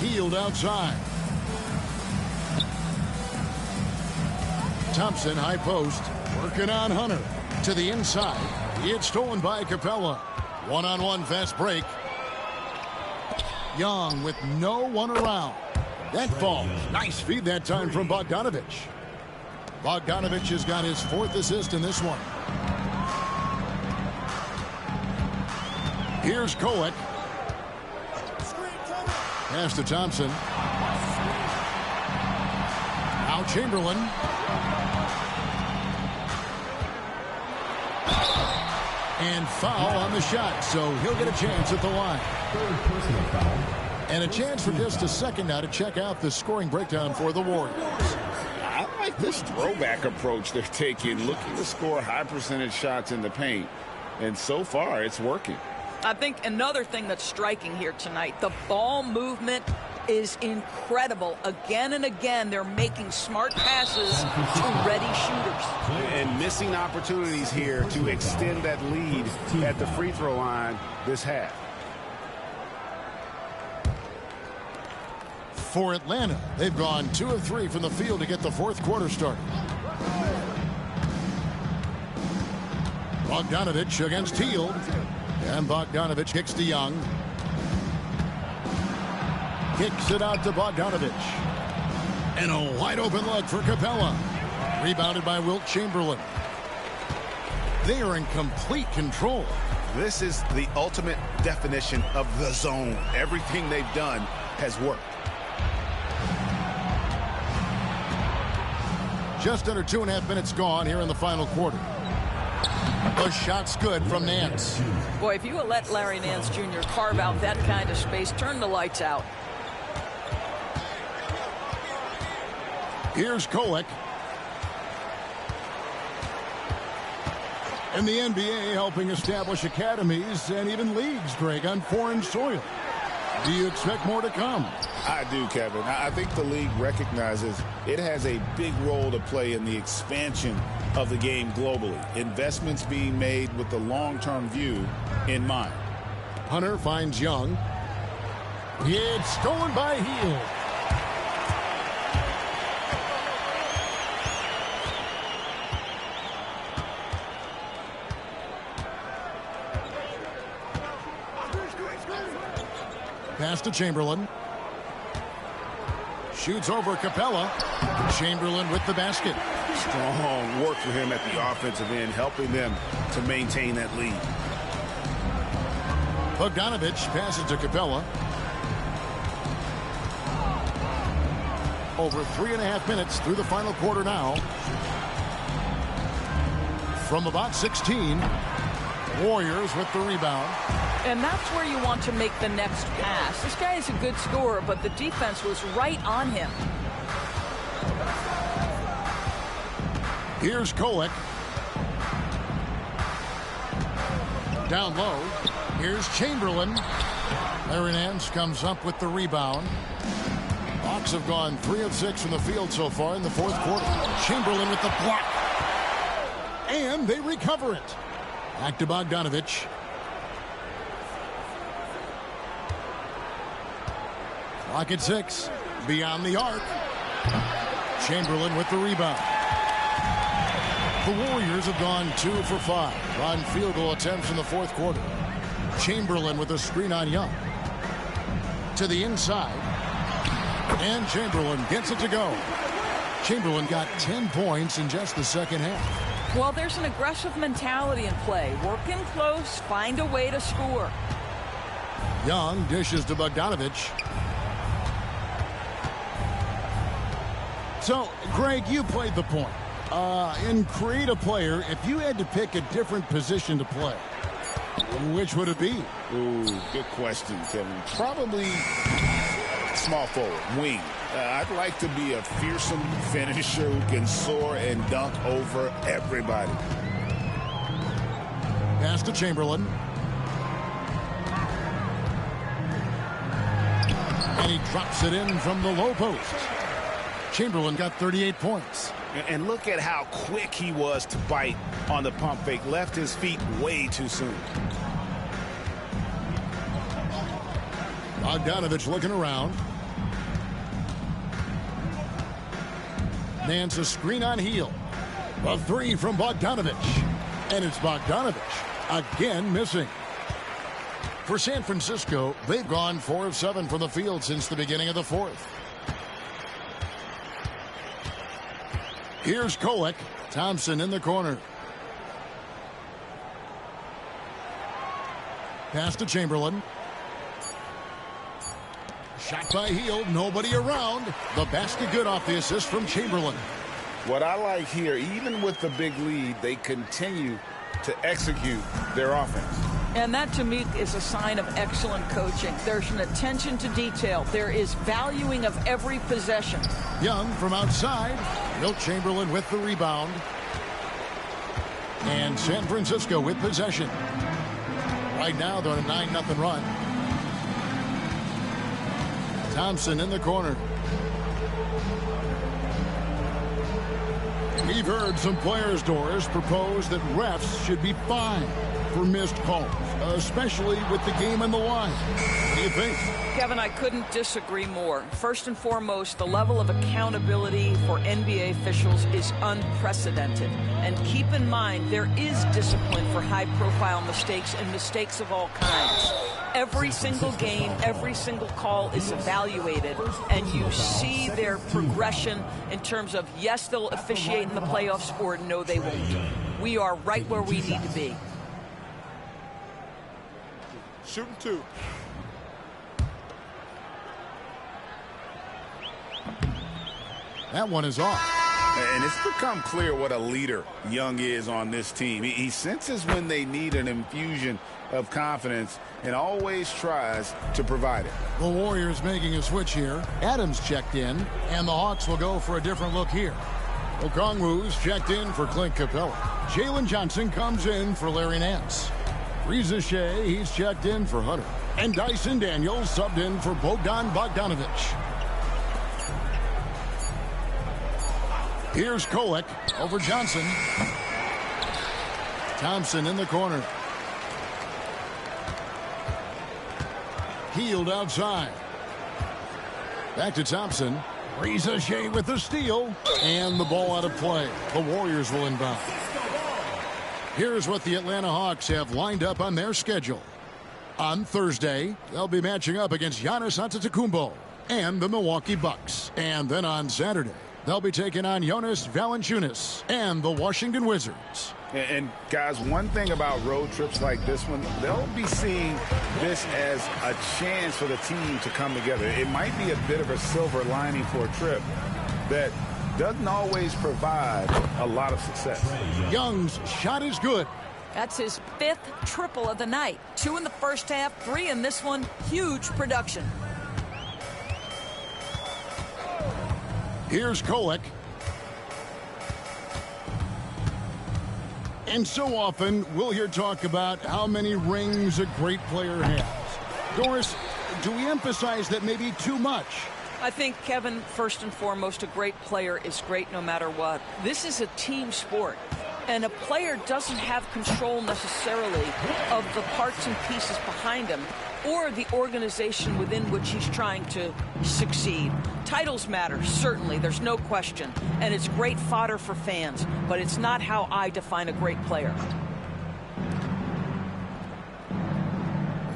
Healed outside. Thompson, high post, working on Hunter. To the inside. It's stolen by Capella. One-on-one fast break. Young with no one around. That falls. Nice feed that time from Bogdanovich. Bogdanovich has got his 4th assist in this one. Here's Kolek. Pass to Thompson. Now Chamberlain. And foul on the shot, so he'll get a chance at the line. And a chance for just a second now to check out the scoring breakdown for the Warriors. I like this throwback approach they're taking, looking to score high percentage shots in the paint. And so far, it's working. I think another thing that's striking here tonight, the ball movement is incredible. Again and again, they're making smart passes to ready shooters. And missing opportunities here to extend that lead at the free throw line this half. For Atlanta, they've gone 2 of 3 from the field to get the fourth quarter started. Bogdanovich against Hield. And Bogdanovich kicks to Young. Kicks it out to Bogdanovich. And a wide open look for Capella. Rebounded by Wilt Chamberlain. They are in complete control. This is the ultimate definition of the zone. Everything they've done has worked. Just under 2.5 minutes gone here in the final quarter. The shot's good from Nance. Boy, if you would let Larry Nance Jr. carve out that kind of space, turn the lights out. Here's Kolek. In the NBA, helping establish academies and even leagues, Greg, on foreign soil. Do you expect more to come? I do, Kevin. I think the league recognizes it has a big role to play in the expansion of the game globally. Investments being made with the long-term view in mind. Hunter finds Young. It's stolen by Hield. Pass to Chamberlain. Shoots over Capella. Chamberlain with the basket. Strong work for him at the offensive end, helping them to maintain that lead. Bogdanovich passes to Capella. Over 3.5 minutes through the final quarter now. From about 16, Warriors with the rebound. And that's where you want to make the next pass. This guy is a good scorer, but the defense was right on him. Here's Kolek. Down low. Here's Chamberlain. Larry Nance comes up with the rebound. Hawks have gone 3 of 6 from the field so far in the fourth quarter. Chamberlain with the block. And they recover it. Back to Bogdanovich. Clock at 6. Beyond the arc. Chamberlain with the rebound. The Warriors have gone 2 for 5 on field goal attempts in the fourth quarter. Chamberlain with a screen on Young. To the inside. And Chamberlain gets it to go. Chamberlain got 10 points in just the second half. Well, there's an aggressive mentality in play. Working close, find a way to score. Young dishes to Bogdanovich. So, Greg, you played the point. In create a player, if you had to pick a different position to play, which would it be? Ooh, good question, Kevin. Probably small forward, wing. I'd like to be a fearsome finisher who can soar and dunk over everybody. Pass to Chamberlain. And he drops it in from the low post. Chamberlain got 38 points. And look at how quick he was to bite on the pump fake. Left his feet way too soon. Bogdanovich looking around. Nance a screen on Hield. A 3 from Bogdanovich. And it's Bogdanovich again missing. For San Francisco, they've gone 4 of 7 from the field since the beginning of the fourth. Here's Kolek. Thompson in the corner. Pass to Chamberlain. Shot by Hield. Nobody around. The basket good off the assist from Chamberlain. What I like here, even with the big lead, they continue to execute their offense. And that, to me, is a sign of excellent coaching. There's an attention to detail. There is valuing of every possession. Young from outside. Wilt Chamberlain with the rebound. And San Francisco with possession. Right now, they're on a 9-0 run. Thompson in the corner. We've heard some players, Doris, propose that refs should be fined for missed calls, especially with the game on the line. What do you think? Kevin, I couldn't disagree more. First and foremost, the level of accountability for NBA officials is unprecedented. And keep in mind, there is discipline for high-profile mistakes and mistakes of all kinds. Every single game, every single call is evaluated, and you see their progression in terms of, yes, they'll officiate in the playoffs, or no, they won't. We are right where we need to be. Shooting 2. That one is off. And it's become clear what a leader Young is on this team. He senses when they need an infusion of confidence and always tries to provide it. The Warriors making a switch here. Adams checked in, and the Hawks will go for a different look here. Okongwu's checked in for Clint Capella. Jalen Johnson comes in for Larry Nance. Reza Shea, he's checked in for Hunter. And Dyson Daniels subbed in for Bogdan Bogdanovic. Here's Kolek over Johnson. Thompson in the corner. Healed outside. Back to Thompson. Reza Shea with the steal. And the ball out of play. The Warriors will inbound. Here's what the Atlanta Hawks have lined up on their schedule. On Thursday, they'll be matching up against Giannis Antetokounmpo and the Milwaukee Bucks. And then on Saturday, they'll be taking on Jonas Valanciunas and the Washington Wizards. And guys, one thing about road trips like this one, they'll be seeing this as a chance for the team to come together. It might be a bit of a silver lining for a trip that doesn't always provide a lot of success. Young's shot is good. That's his 5th triple of the night. 2 in the first half, 3 in this one. Huge production. Here's Kolek. And so often we'll hear talk about how many rings a great player has. Doris, do we emphasize that maybe too much? I think, Kevin, first and foremost, a great player is great no matter what. This is a team sport, and a player doesn't have control necessarily of the parts and pieces behind him or the organization within which he's trying to succeed. Titles matter, certainly, there's no question, and it's great fodder for fans, but it's not how I define a great player.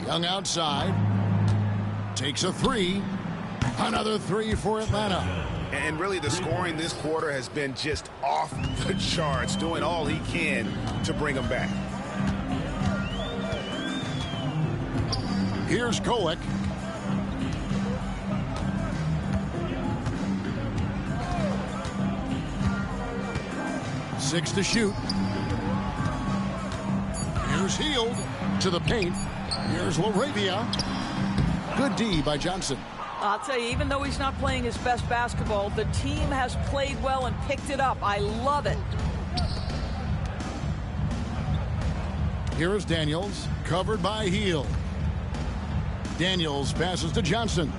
Young outside. Takes a 3. Another 3 for Atlanta. And really, the scoring this quarter has been just off the charts, doing all he can to bring them back. Here's Kolek. Six to shoot. Here's Healed to the paint. Here's LaRavia. Good D by Johnson. I'll tell you, even though he's not playing his best basketball, the team has played well and picked it up. I love it. Here is Daniels, covered by Healed. Daniels passes to Johnson.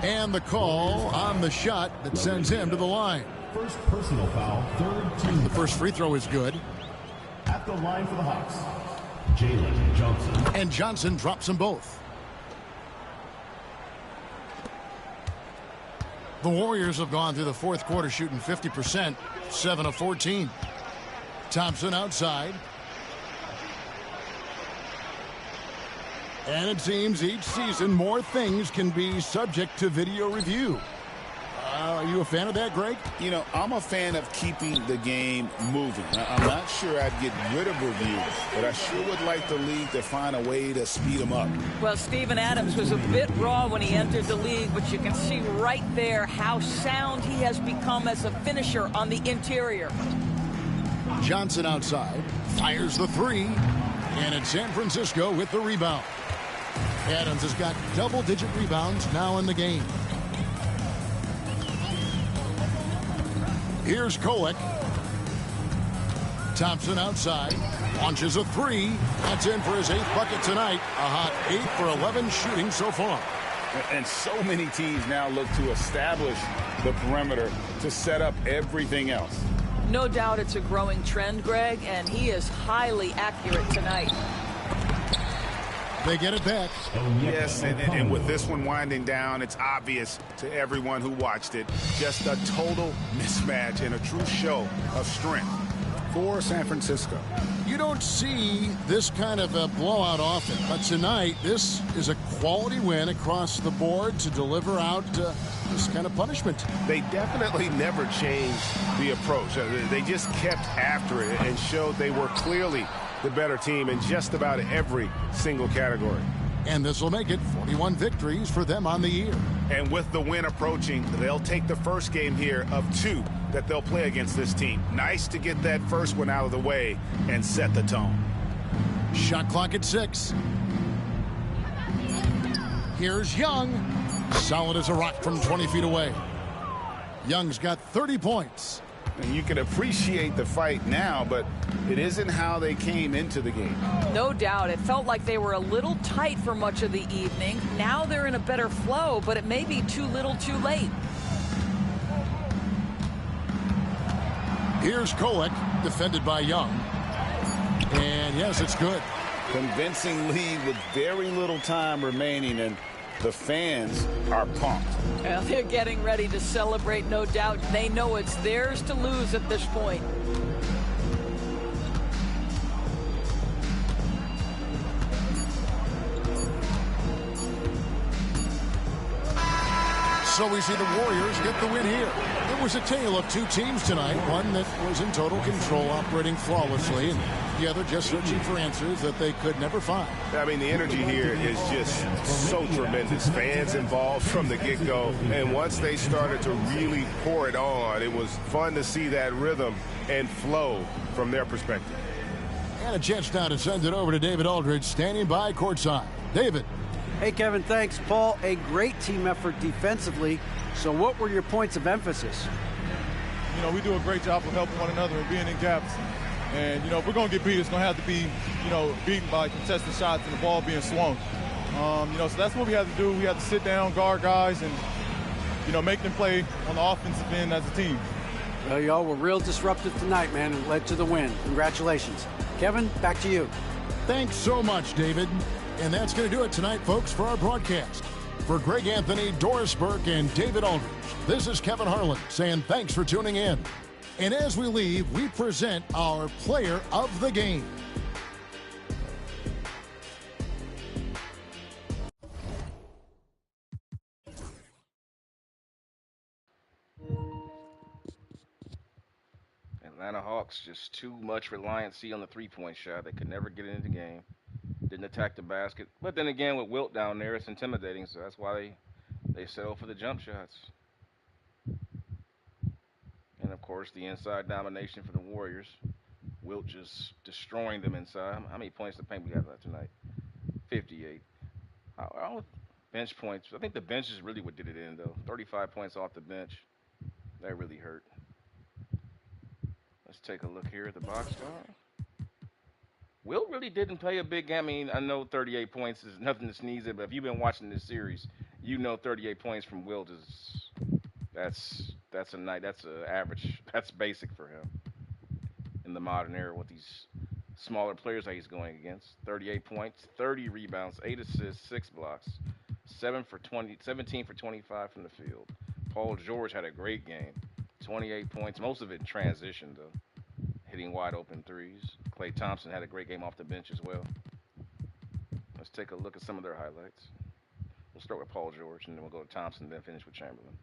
And the call on the shot that sends him to the line. First personal foul, third team. The first free throw is good. At the line for the Hawks, Jalen Johnson. And Johnson drops them both. The Warriors have gone through the fourth quarter shooting 50%, 7 of 14. Thompson outside. And it seems each season more things can be subject to video review. Are you a fan of that, Greg? You know, I'm a fan of keeping the game moving. I'm not sure I'd get rid of review, but I sure would like the league to find a way to speed them up. Well, Steven Adams was a bit raw when he entered the league, but you can see right there how sound he has become as a finisher on the interior. Johnson outside, fires the 3. And it's San Francisco with the rebound. Adams has got double-digit rebounds now in the game. Here's Kolek. Thompson outside. Launches a three. That's in for his 8th bucket tonight. A hot 8 for 11 shooting so far. And so many teams now look to establish the perimeter to set up everything else. No doubt it's a growing trend, Greg, and he is highly accurate tonight. They get it back. Yes, and with this one winding down, it's obvious to everyone who watched it. Just a total mismatch and a true show of strength for San Francisco. You don't see this kind of a blowout often, but tonight this is a quality win across the board to deliver out this kind of punishment. They definitely never changed the approach. They just kept after it and showed they were clearly the better team in just about every single category. And this will make it 41 victories for them on the year. And with the win approaching, they'll take the first game here of 2 that they'll play against this team. Nice to get that first one out of the way and set the tone. Shot clock at 6. Here's Young. Solid as a rock from 20 feet away. Young's got 30 points. And you can appreciate the fight now, but it isn't how they came into the game. No doubt. It felt like they were a little tight for much of the evening. Now they're in a better flow, but it may be too little too late. Here's Kolek, defended by Young. And yes, it's good. Convincing lead with very little time remaining, and the fans are pumped. Well, they're getting ready to celebrate, no doubt. They know it's theirs to lose at this point. So we see the Warriors get the win here. It was a tale of 2 teams tonight. One that was in total control, operating flawlessly, and the other just searching for answers that they could never find. I mean, the energy here is just so tremendous. Fans involved from the get-go, and once they started to really pour it on, it was fun to see that rhythm and flow from their perspective. And a chance now to send it over to David Aldridge, standing by courtside. David. Hey, Kevin, thanks. Paul, a great team effort defensively. So what were your points of emphasis? You know, we do a great job of helping one another and being in gaps. And, you know, if we're going to get beat, it's going to have to be, you know, beaten by contested shots and the ball being swung. You know, so that's what we have to do. We have to sit down, guard guys, and, you know, make them play on the offensive end as a team. Well, y'all were real disruptive tonight, man, and led to the win. Congratulations. Kevin, back to you. Thanks so much, David. And that's going to do it tonight, folks, for our broadcast. For Greg Anthony, Doris Burke, and David Aldridge, this is Kevin Harlan saying thanks for tuning in. And as we leave, we present our player of the game. Atlanta Hawks, just too much reliancy on the three-point shot. They could never get into the game. Didn't attack the basket. But then again, with Wilt down there, it's intimidating, so that's why they settle for the jump shots. And, of course, the inside domination for the Warriors. Wilt just destroying them inside. How many points the paint we got left tonight? 58. Bench points. I think the bench is really what did it in, though. 35 points off the bench. That really hurt. Let's take a look here at the box score. Wilt really didn't play a big game. I mean, I know 38 points is nothing to sneeze at, but if you've been watching this series, you know 38 points from Wilt is that's an average. That's basic for him in the modern era with these smaller players that he's going against. 38 points, 30 rebounds, 8 assists, 6 blocks, 17 for 25 from the field. Paul George had a great game, 28 points, most of it in transition though, hitting wide open threes. Klay Thompson had a great game off the bench as well. Let's take a look at some of their highlights. We'll start with Paul George, and then we'll go to Thompson, then finish with Chamberlain.